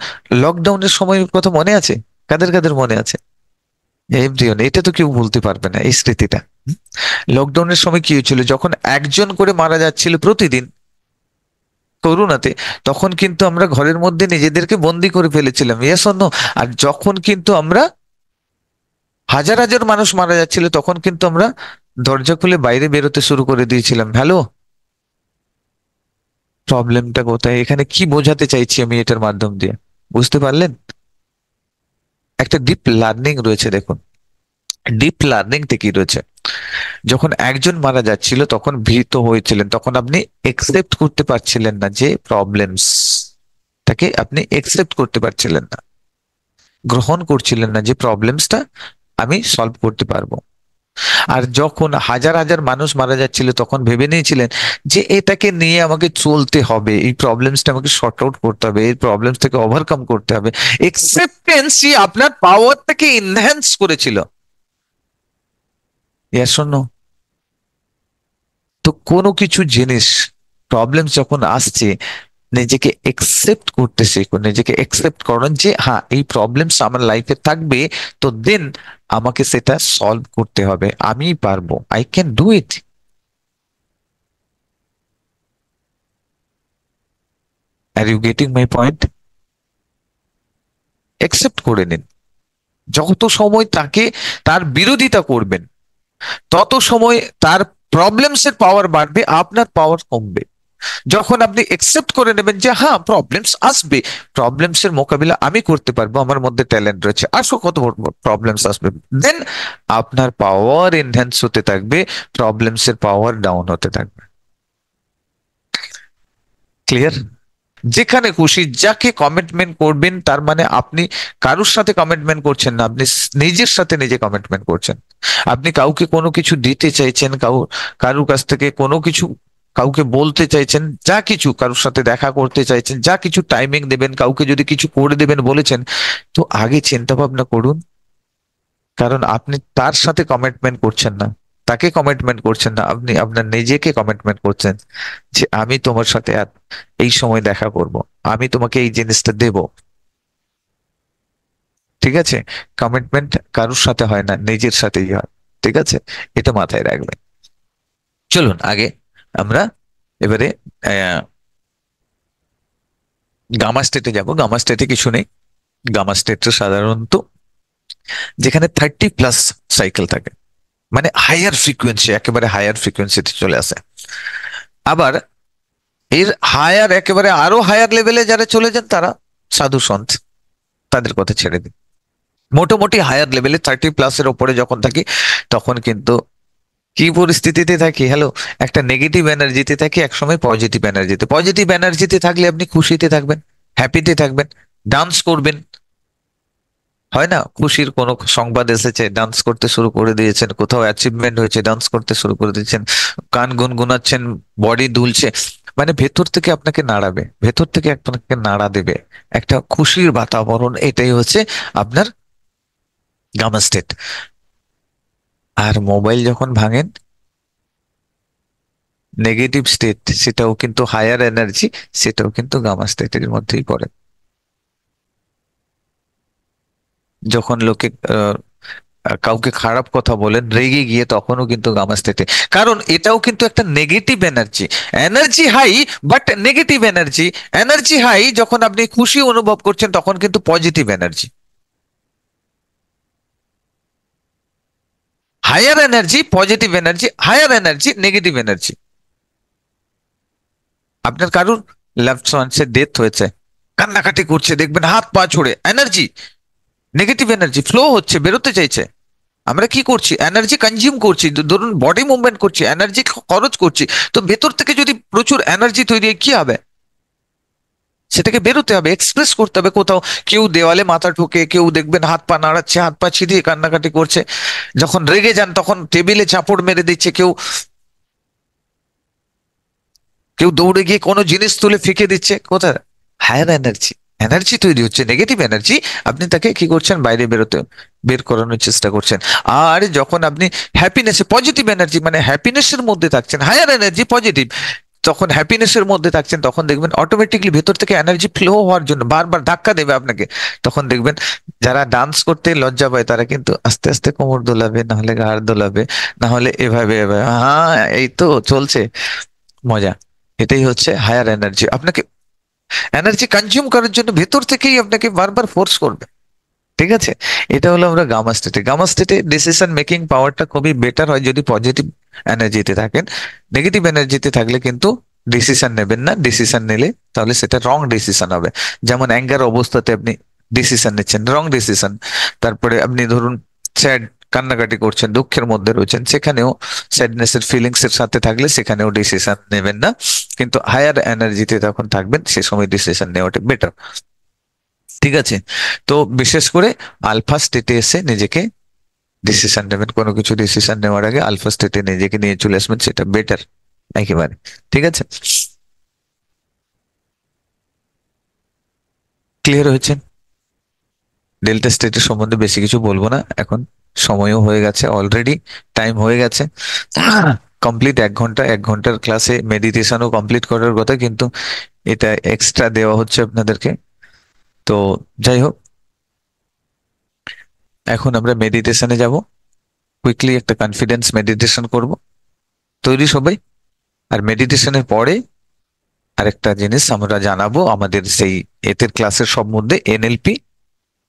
লকডাউনের সময়ের কথা মনে আছে? কাদের কাদের মনে আছে? এভরিওন, এটা তো কেউ ভুলতে পারবে না এই স্মৃতিটা। লকডাউনের সময় কি হয়েছিল, যখন একজন করে মারা যাচ্ছিল প্রতিদিন করোনাতে, তখন কিন্তু আমরা ঘরের মধ্যে নিজেদেরকে বন্দি করে ফেলেছিলাম, ইয়েস অর নো? আর যখন কিন্তু আমরা হাজার হাজার মানুষ মারা যাচ্ছিল, তখন কিন্তু আমরা দরজা খুলে বাইরে বেরোতে শুরু করে দিয়েছিলাম। হ্যালো, প্রবলেমটা কোথায়? এখানে কি বোঝাতে চাইছি আমি এটার মাধ্যম দিয়ে? বুঝতে পারলেন? একটা ডিপ লার্নিং রয়েছে, দেখুন। ডিপ লার্নিংটা কি রয়েছে? যখন একজন মারা যাচ্ছিল তখন ভীত হয়েছিলেন, তখন আপনি একসেপ্ট করতে পারছিলেন না যে প্রবলেমস, তাকে আপনি একসেপ্ট করতে পারছিলেন না, গ্রহণ করছিলেন না যে প্রবলেমসটা আমি সলভ করতে পারবো। আর যখন হাজার হাজার মানুষ মারা যাচ্ছিল তখন ভেবে নিয়েছিলেন যে এটাকে নিয়ে আমাকে চলতে হবে, এই প্রবলেমসটা আমাকে শর্ট আউট করতে হবে, এই প্রবলেমস থেকে ওভারকাম করতে হবে। একসেপ্টেন্সই আপনার পাওয়ারটাকে ইনহ্যান্স করেছিল। ইয়াস অর নো? তো কোনো কিছু জিনিস, প্রবলেম যখন আসছে, নিজেকে একসেপ্ট করতে শিখুন, নিজেকে একসেপ্ট করুন যে হ্যাঁ এই প্রবলেমস আমার লাইফে থাকবে, তো দেন আমাকে সেটা সলভ করতে হবে, আমি পারবো, I can do it. Are you getting my point? Accept করে নিন। যত সময় তাকে, তার বিরোধিতা করবেন, তত সময় তার প্রবলেমস এর পাওয়ার বাড়বে, আপনার পাওয়ার কমবে। যখন আপনি একসেপ্ট করে নেবেন যে হ্যাঁ প্রবলেমস আসবে, প্রবলেমস এর মোকাবিলা আমি করতে পারবো, আমার মধ্যে ট্যালেন্ট রয়েছে, আসো কত প্রবলেমস আসবে, দেন আপনার পাওয়ার এনহ্যান্স হতে থাকবে, প্রবলেমস এর পাওয়ার ডাউন হতে থাকবে। ক্লিয়ার? যেখানে খুশি যাকে কমিটমেন্ট করবেন, তার মানে আপনি কারুর সাথে কমিটমেন্ট করছেন না, আপনি নিজের সাথে নিজে কমিটমেন্ট করছেন। আপনি কাউকে কোনো কিছু দিতে চাইছেন, কারুর কাছ থেকে কোনো কিছু কাউকে বলতে চাইছেন, যা কিছু কারুর সাথে দেখা করতে চাইছেন, যা কিছু টাইমিং দেবেন, কাউকে যদি কিছু করে দেবেন বলেছেন, তো আগে চিন্তা ভাবনা করুন। কারণ আপনি তার সাথে কমিটমেন্ট করছেন না, তাকে কমিটমেন্ট করছেন না, আপনি আপনার নিজেকে কমিটমেন্ট করছেন যে আমি তোমার সাথে আর এই সময় দেখা করব, আমি তোমাকে এই জিনিসটা দেব। ঠিক আছে? কমিটমেন্ট কারোর সাথে হয় না, নিজের সাথেই হয়। ঠিক আছে, এটা মাথায় রাখবেন। চলুন আগে আমরা এবারে গামা স্টেটে যাব। গামা স্টেটে কিছু নেই। গামা স্টেটে সাধারণত যেখানে 30+ সাইকেল থাকে, মানে হায়ার ফ্রিকোয়েন্সি, একেবারে হায়ার ফ্রিকোয়েন্সিতে চলে আসে। আবার এর হায়ার, একেবারে আরো হায়ার লেভেলে যারা চলে যান তারা সাধু সন্ত, তাদের কথা ছেড়ে দিন। মোটামুটি হায়ার লেভেলে 30+-এর ওপরে যখন থাকি, তখন কিন্তু কি পরিস্থিতিতে থাকি, হ্যালো, একটা নেগেটিভ এনার্জিতে থাকি, একসময় পজিটিভ এনার্জিতে। পজিটিভ এনার্জিতে থাকলে আপনি খুশিতে থাকবেন, হ্যাপিতে থাকবেন, ডান্স করবেন। হয় না, খুশির কোনো সংবাদ এসেছে, ডান্স করতে শুরু করে দিয়েছেন, কোথাও অ্যাচিভমেন্ট হয়েছে, ডান্স করতে শুরু করে দিয়েছেন, গান গুনগুনাচ্ছেন, বডি দুলছে। মানে ভেতর থেকে আপনাকে নাড়াবে, ভেতর থেকে আপনাকে নাড়া দেবে একটা খুশির বাতাবরণ। এটাই হচ্ছে আপনার গামা স্টেট। আর মোবাইল যখন ভাঙেন, নেগেটিভ স্টেট, সেটাও কিন্তু হায়ার এনার্জি, সেটাও কিন্তু গামা স্টেটের মধ্যেই পড়ে। যখন লোকে কাউকে খারাপ কথা বলেন রেগে গিয়ে, তখনও কিন্তু গামা স্টেটে। কারণ এটাও কিন্তু একটা negative energy. Energy high, but negative energy. Energy high যখন আপনি খুশি অনুভব করছেন, তখন কিন্তু positive energy. Higher energy positive energy, higher energy negative energy. আপনার কারুর লাভড ওয়ান্সের ডেথ হয়েছে, কান্নাকাটি করছে, দেখবেন হাত পা ছড়ে, এনার্জি, নেগেটিভ এনার্জি ফ্লো হচ্ছে, বেরোতে চাইছে। আমরা কি করছি, এনার্জি কনজিউম করছি, ধরুন বডি মুভমেন্ট করছি, এনার্জি খরচ করছি। তো ভেতর থেকে যদি প্রচুর এনার্জি তৈরি হয়, কি হবে? সেটাকে বেরোতে হবে, এক্সপ্রেস করতে হবে কোথাও। কেউ দেওয়ালে মাথা ঠুকে, কেউ দেখবেন হাত পা নাড়াচ্ছে, হাত পা ছিঁড়িয়ে কান্নাকাটি করছে। যখন রেগে যান তখন টেবিলে চাপড় মেরে দিচ্ছে কেউ, কেউ দৌড়ে গিয়ে কোনো জিনিস তুলে ফেঁকে দিচ্ছে। কোথায়? হায়ার এনার্জি, এনার্জি তৈরি হচ্ছে, নেগেটিভ এনার্জি। আপনি তাকে কি করছেন, বাইরে বেরোতে, বের করানোর চেষ্টা করছেন। আর যখন আপনি হ্যাপিনেসে, পজিটিভ এনার্জি মানে হ্যাপিনেসের মধ্যে থাকছেন, হায়ার এনার্জি পজিটিভ, তখন হ্যাপিনেসের মধ্যে থাকছেন, তখন দেখবেন অটোমেটিকলি ভেতর থেকে এনার্জি ফ্লো হওয়ার জন্য বারবার ধাক্কা দেবে আপনাকে। তখন দেখবেন যারা ডান্স করতে লজ্জা পায়, তারা কিন্তু আস্তে আস্তে কোমর দোলাবে, না হলে ঘাড় দোলাবে, না হলে এভাবে এভাবে, হ্যাঁ এই তো চলছে, মজা। এটাই হচ্ছে হায়ার এনার্জি, আপনাকে এনার্জি কনজিউম করার জন্য ভেতর থেকেই আপনাকে বারবার ফোর্স করবে। ঠিক আছে, এটা হলো আমরা গামা স্টেটে। গামা স্টেটে ডিসিশন মেকিং পাওয়ারটা খুবই বেটার হয় যদি পজিটিভ এনার্জিতে থাকেন। নেগেটিভ এনার্জিতে থাকলে কিন্তু ডিসিশন নেবেন না, ডিসিশন নিলে তাহলে সেটা রং ডিসিশন হবে। যেমন অ্যাঙ্গার অবস্থাতে আপনি ডিসিশন নিচ্ছেন, রং ডিসিশন। তারপরে আপনি ধরুন স্যাড, কান্নাকাটি করছেন, দুঃখের মধ্যে রয়েছেন, সেখানেও স্যাডনেস এর ফিলিংস এর সাথে থাকলে সেখানেও ডিসিশন নেবেন না। কিন্তু হায়ার এনার্জিতে যখন থাকবেন, সে সময় ডিসিশন নেওয়াটা বেটার। ঠিক আছে, তো বিশেষ করে আলফা স্টেটে এসে নিজেকে ডিসিশন নেবেন, কোনো কিছু ডিসিশন নেওয়ার আগে আলফা স্টেটে নিজেকে নিয়ে চলে আসবেন, সেটা বেটার একেবারে। ঠিক আছে, ক্লিয়ার হয়েছে? ডেল্টা স্টেটের সম্বন্ধে বেশি কিছু বলবো না এখন, সময়ও হয়ে গেছে অলরেডি, টাইম হয়ে গেছে কমপ্লিট। 1 ঘন্টা, 1 ঘন্টার ক্লাসে মেডিটেশনও কমপ্লিট করার কথা, কিন্তু এটা এক্সট্রা দেওয়া হচ্ছে আপনাদেরকে। তো যাই হোক, এখন আমরা মেডিটেশনে যাব। কুইকলি একটা কনফিডেন্স মেডিটেশন করব। তৈরি সবাই? আর মেডিটেশনের পরে আরেকটা জিনিস আমরা জানাবো আমাদের সেই এতের ক্লাসের সম্বন্ধে, এনএলপি,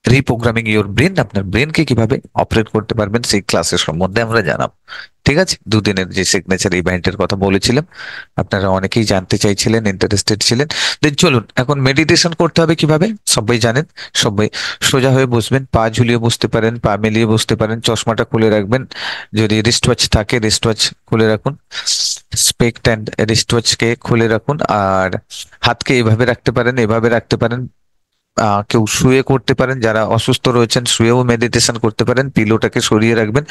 রিপ্রোগ্রামিং ইওর ব্রেন। আপনার ব্রেনকে কিভাবে অপারেট করতে পারবেন সেই ক্লাসের সম্বন্ধে আমরা জানাবো। ঠিক আছে, দুদিনের যে সিগনেচার ইভেন্টের কথা বলেছিলাম, আপনারা অনেকেই জানতে চাইছিলেন, ইন্টারেস্টেড ছিলেন। দেন চলুন, এখন মেডিটেশন করতে হবে কিভাবে সবাই জানেন। সবাই সোজা হয়ে বসবেন, পা ঝুলিয়ে বসতে পারেন, পা মেলিয়ে বসতে পারেন, চশমাটা খুলে রাখবেন, যদি রিস্ট ওয়াচ থাকে রিস্ট ওয়াচ খুলে রাখুন, স্পেক্ট অ্যান্ড রিস্ট ওয়াচকে খুলে রাখুন। আর হাতকে এভাবে রাখতে পারেন, এভাবে রাখতে পারেন। কেউ শুয়ে করতে পারেন, যারা অসুস্থ রয়েছেন শুয়েও মেডিটেশন করতে পারেন, পিলোটাকে সরিয়ে রাখবেন,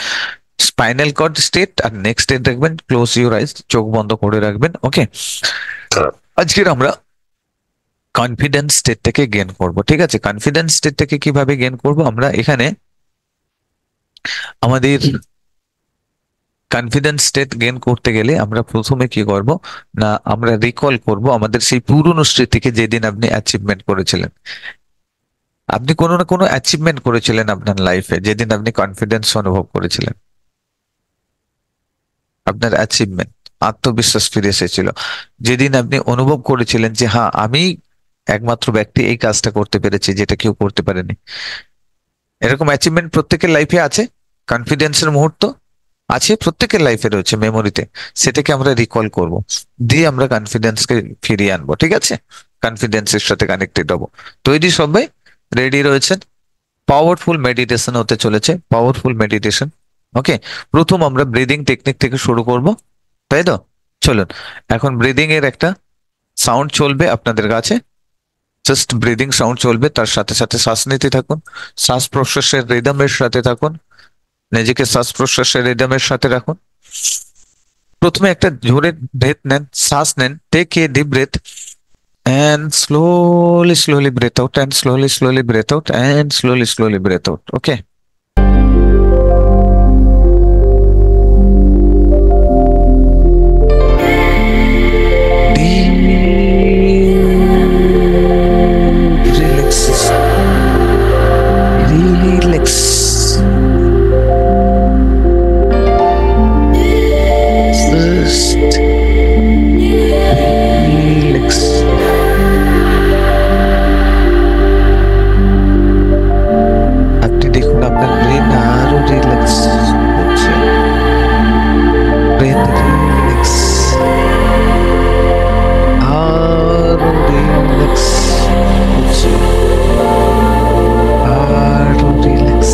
স্পাইনাল কর্ড স্টেট আর নেক স্টেট রাখবেন, ক্লোজ ইউর আইজ, চোখ বন্ধ করে রাখবেন। ওকে, আজকের আমরা কনফিডেন্স স্টেটটাকে গেন করব। ঠিক আছে, কনফিডেন্স স্টেটটাকে কিভাবে গেন করব, আমরা এখানে আমাদের কনফিডেন্স স্টেট গেন করতে গেলে আমরা প্রথমে কি করব না, আমরা রিকল করব আমাদের সেই পুরনো স্মৃতিকে, যেদিন আপনি অ্যাচিভমেন্ট করেছিলেন। আপনি কোনো না কোনো অ্যাচিভমেন্ট করেছিলেন আপনার লাইফে, যেদিন আপনি কনফিডেন্স অনুভব করেছিলেন। আপনার অ্যাচিভমেন্ট, আত্মবিশ্বাস ফিরে এসেছিল, যেদিন আপনি অনুভব করেছিলেন যে হ্যাঁ, আমি একমাত্র ব্যক্তি এই কাজটা করতে পেরেছি যেটা কেউ করতে পারেনি। এরকম অ্যাচিভমেন্ট প্রত্যেকের লাইফে আছে। কনফিডেন্সের মুহূর্ত আছে, প্রত্যেকের লাইফে রয়েছে মেমোরিতে। সেটাকে আমরা রিকল করব, দিয়ে আমরা কনফিডেন্সকে ফিরিয়ে আনবো। ঠিক আছে, কনফিডেন্সের সাথে কানেক্টেড হবো। তৈরি সবাই? রেডি রয়েছেন? পাওয়ারফুল মেডিটেশন হতে চলেছে, পাওয়ারফুল মেডিটেশন। ওকে, প্রথম আমরা ব্রিদিং টেকনিক থেকে শুরু করব, তাই তো? চলুন, এখন ব্রিদিং এর একটা সাউন্ড চলবে আপনাদের কাছে। জাস্ট ব্রিদিং সাউন্ড চলবে, তার সাথে সাথে শ্বাস নিতে থাকুন, শ্বাস প্রশ্বাসের রিদমের সাথে থাকুন, নিজেকে শ্বাস প্রশ্বাসের রিদমের সাথে রাখুন। প্রথমে একটা জোরে ব্রেথ নেন, শ্বাস নেন, take a deep breath and slowly breathe out, and slowly breathe out, and slowly breathe out. Okay. Deep relaxation. Relax. Just relax. আপনি দেখুন আপনার ব্রেন আরো রিল্যাক্স হচ্ছে, ব্রেন রিল্যাক্স, আরো রিল্যাক্স হচ্ছে, আরো রিল্যাক্স,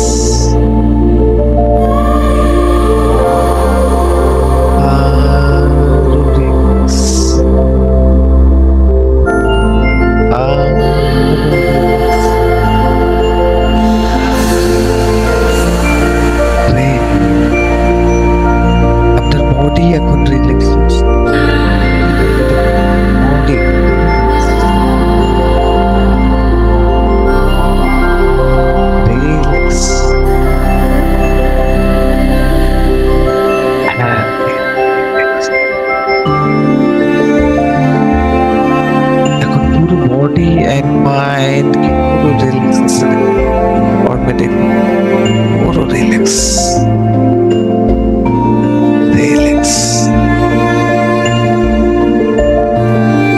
আরো রিল্যাক্স, আরো আপনার বডি এখন রিল্যাক্স হচ্ছে, বডি রিল্যাক্স। হ্যাঁ, এখন পুরো বডি এন্ড মাইন্ড পুরো রিল্যাক্স, অটোমেটিক পুরো রিল্যাক্স, রিল্যাক্স,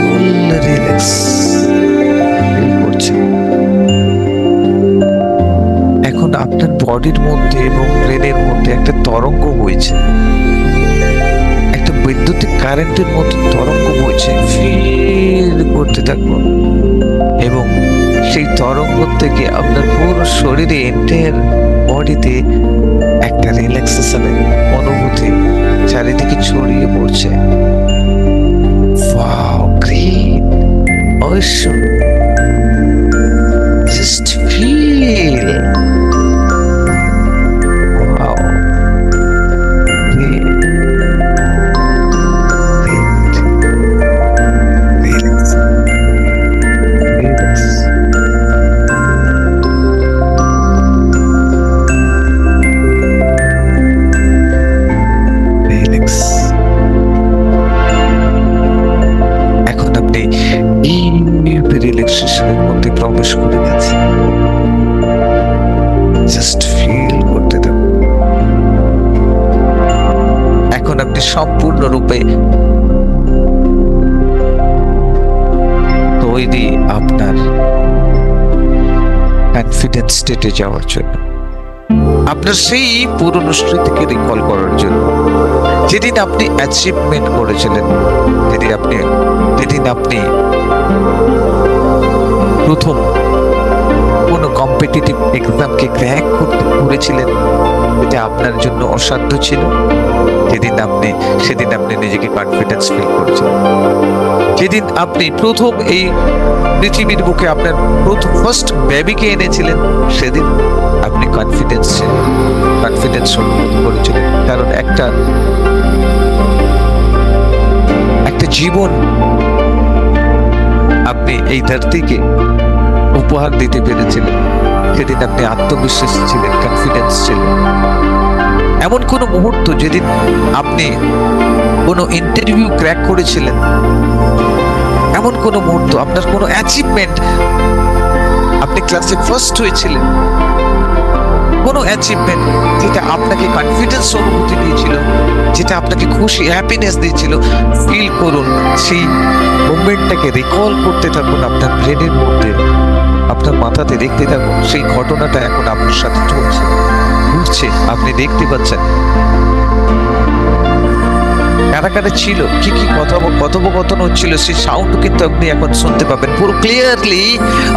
ফুল রিল্যাক্স ফিল করছে। এখন আপনার বডির মধ্যে এবং ব্রেনের মধ্যে একটা তরঙ্গ বইছে, একটা বৈদ্যুতিক কারেন্টের মতো তরঙ্গ বইছে, ফিল করতে থাকুন। এবং সেই তরঙ্গ থেকে আপনার পুরো শরীরে, এন্টায়ার বডিতে একটা রিল্যাক্সেশনের অনুভূতি চারিদিকে ছড়িয়ে পড়ছে। Wow, great, awesome, just feel. Wow, great, great, relax, relax. Relax. এখন আপনি ডিপ রিল্যাক্সেশনের মধ্যে প্রবেশ করে গেছেন। জাস্ট ফিল করতে থাকুন। এখন আপনি সম্পূর্ণরূপে তৈরি আপনার কনফিডেন্স স্টেটে যাওয়ার জন্য, আপনার সেই পুরনো স্মৃতিকে রিকল করার জন্য, যেদিন আপনি অ্যাচিভমেন্ট করেছিলেন, যেদিন আপনি প্রথম কোনো কম্পিটিটিভ এক্সামকে ক্র্যাক করতে করেছিলেন, যেটা আপনার জন্য অসাধ্য ছিল। সেদিন আপনি নিজেকে কনফিডেন্স ফিল করেছিলেন। যেদিন আপনি প্রথম এই পৃথিবীর বুকে আপনার ফার্স্ট বেবিকে এনেছিলেন, সেদিন আপনি কনফিডেন্স অনুভব করেছিলেন। কারণ একটা জীবন আপনি এই ধরতিকে উপহার দিতে পেরেছিলেন। সেদিন আপনি আত্মবিশ্বাসী ছিলেন, কনফিডেন্স ছিলেন। এমন কোন মুহূর্ত যেদিন আপনি কোনো ইন্টারভিউ ক্র্যাক করেছিলেন, এমন কোন মুহূর্ত, আপনার কোনো অ্যাচিভমেন্ট আপনি ক্লাসে ফার্স্ট হয়েছিলেন, কোনো অ্যাচিভমেন্ট যেটা আপনাকে কনফিডেন্স অনুভূতি দিয়েছিল, যেটা আপনাকে খুশি হ্যাপিনেস দিয়েছিল, ফিল করুন। সেই মুভমেন্টটাকে রিকল করতে থাকুন আপনার ব্রেনের মধ্যে, আপনার মাথাতে দেখতে থাকুন সেই ঘটনাটা এখন আপনার সাথে চলছে, ঘুরছে, আপনি দেখতে পাচ্ছেন কারা কারা ছিল, কি কি কথোপকথন হচ্ছিল, সেই সাউন্ড কিন্তু আপনি এখন শুনতে পাবেন পুরো ক্লিয়ারলি।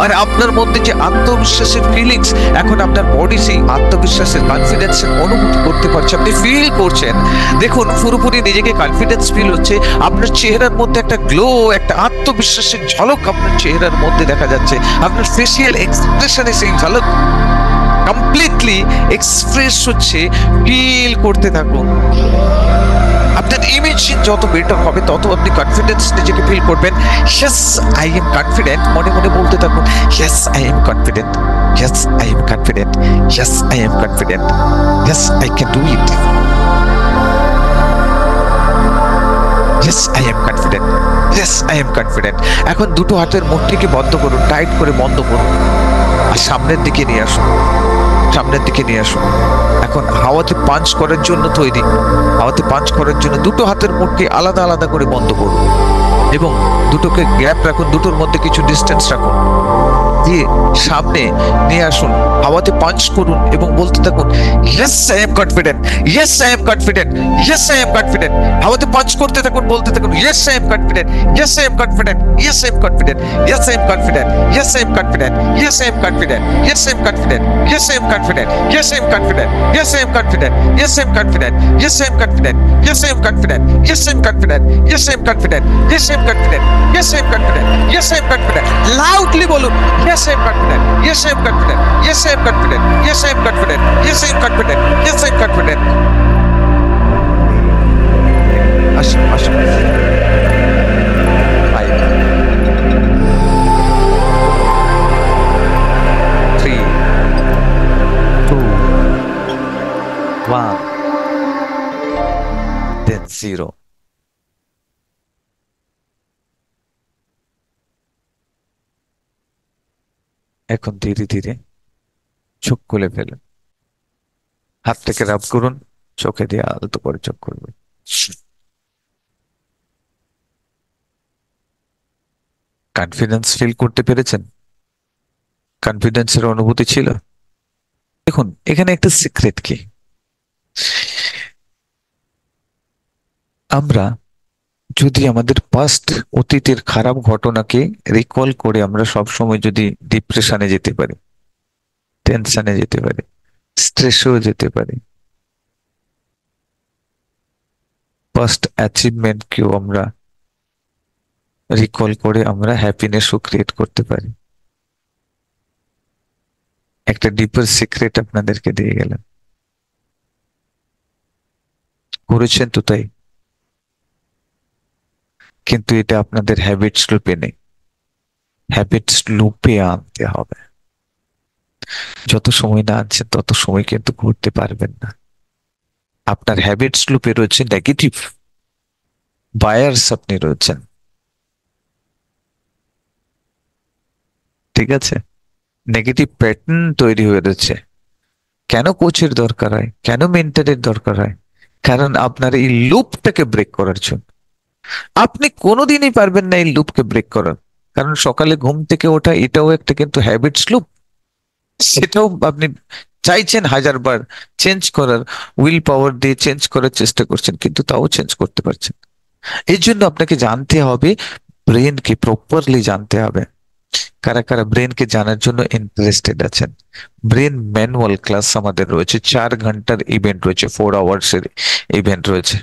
আর আপনার মধ্যে যে আত্মবিশ্বাসের ফিলিংস, এখন আপনার বডি সেই আত্মবিশ্বাসের কনফিডেন্সের অনুভূতি করতে পারছে, আপনি ফিল করছেন। দেখুন পুরোপুরি নিজেকে কনফিডেন্স ফিল হচ্ছে, আপনার চেহারার মধ্যে একটা গ্লো, একটা আত্মবিশ্বাসের ঝলক আপনার চেহারার মধ্যে দেখা যাচ্ছে, আপনার ফেসিয়াল এক্সপ্রেশনে সেই ঝলক কমপ্লিটলি এক্সপ্রেস হচ্ছে, ফিল করতে থাকুন। আপনার ইমেজ যত বেটার হবে তত আপনি কনফিডেন্স নিজেকে ফিল করবেন। ইয়েস আই এম কনফিডেন্ট, মনে মনে বলতে থাকুন, yes I am confident, yes I am confident, yes I am confident, yes I can do it, yes I am confident, yes I am confident. এখন দুটো হাতের মুঠটিকে বন্ধ করুন, টাইট করে বন্ধ করুন, আর সামনের দিকে নিয়ে আসুন, সামনের দিকে নিয়ে আসুন। এখন হাওয়াতে পাঞ্চ করার জন্য তৈরি, হাওয়াতে পাঞ্চ করার জন্য দুটো হাতের মুঠকে আলাদা আলাদা করে বন্ধ করুন এবং দুটোকে গ্যাপ রাখুন, দুটোর মধ্যে কিছু ডিস্টেন্স রাখুন, দিয়ে সামনে নিয়ে আসুন, হাওয়াতে পাঞ্চ করুন এবং বলতে থাকুন, yes I am confident, yes I am confident, yes I am confident. হাওয়াতে পাঞ্চ করতে থাকুন, বলতে থাকুন, yes I am confident, yes I am confident, yes I am confident, yes I am confident, yes I am confident, yes I am confident, yes I am confident, yes I am confident, yes I am confident, yes I am confident, yes I am confident, yes I am confident, yes I am confident, yes I am confident, yes I am confident, yes I am confident, yes I am confident, yes I am confident. Loudly বলুন, yes I am confident, yes I am confident, yes I am confident, yes I am confident, yes I am confident, yes I am confident. Asham, asham. 5, 3, 2, 1, then 0. এখন ধীরে ধীরে চোখ খুলে ফেলুন, হাতটাকে রাব করুন, চোখে দিয়ে আলতো করে চোখ করবেন। কনফিডেন্স ফিল করতে পেরেছেন? কনফিডেন্সের অনুভূতি ছিল? দেখুন এখানে একটা সিক্রেট কি, আমরা যদি আমাদের পাস্ট অতীতের খারাপ ঘটনাকে রিকল করে আমরা সব সময় যদি ডিপ্রেশনে যেতে পারি, টেনশনে যেতে পারি, স্ট্রেসেও যেতে পারি, পাস্ট অ্যাচিভমেন্টকেও আমরা রিকল করে আমরা হ্যাপিনেসও ক্রিয়েট করতে পারি। একটা ডিপার সিক্রেট আপনাদেরকে দিয়ে গেলাম, করেছেন তো তাই, কিন্তু এটা আপনাদের হ্যাবিটস লুপে নেই, হ্যাবিটস লুপে আনতে হবে। যত সময় না আনছেন তত সময় কিন্তু ঘুরতে পারবেন না। আপনার হ্যাবিটস লুপে রয়েছে নেগেটিভ বায়ার্স, আপনি রয়েছেন, ঠিক আছে, নেগেটিভ প্যাটার্ন তৈরি হয়ে রয়েছে। কেন কোচের দরকার হয়, কেন মেন্টরের দরকার হয়? কারণ আপনার এই লুপটাকে ব্রেক করার জন্য। আপনি কোনোদিনই পারবেন না এই লুপকে ব্রেক করার, কারণ সকালে ঘুম থেকে ওঠা এটাও একটা কিন্তু হ্যাবিটস লুপ, সেটাও আপনি চাইছেন হাজারবার চেঞ্জ করার, উইল পাওয়ার দিয়ে চেঞ্জ করার চেষ্টা করছেন, কিন্তু তাও চেঞ্জ করতে পারছেন। এই জন্য আপনাকে জানতে হবে, ব্রেনকে প্রপারলি জানতে হবে। কারা কারা ব্রেনকে জানার জন্য ইন্টারেস্টেড আছেন? ব্রেন ম্যানুয়াল ক্লাস আমাদের রয়েছে, 4 ঘন্টার ইভেন্ট রয়েছে, 4 আওয়ার্স এর ইভেন্ট রয়েছে,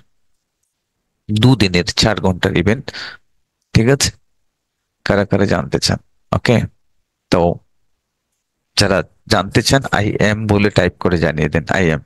2 দিনের 4 ঘন্টার ইভেন্ট, ঠিক আছে? কারা কারা জানতে চান? ওকে, তো যারা জানতে চান আই এম বলে টাইপ করে জানিয়ে দেন, আই এম।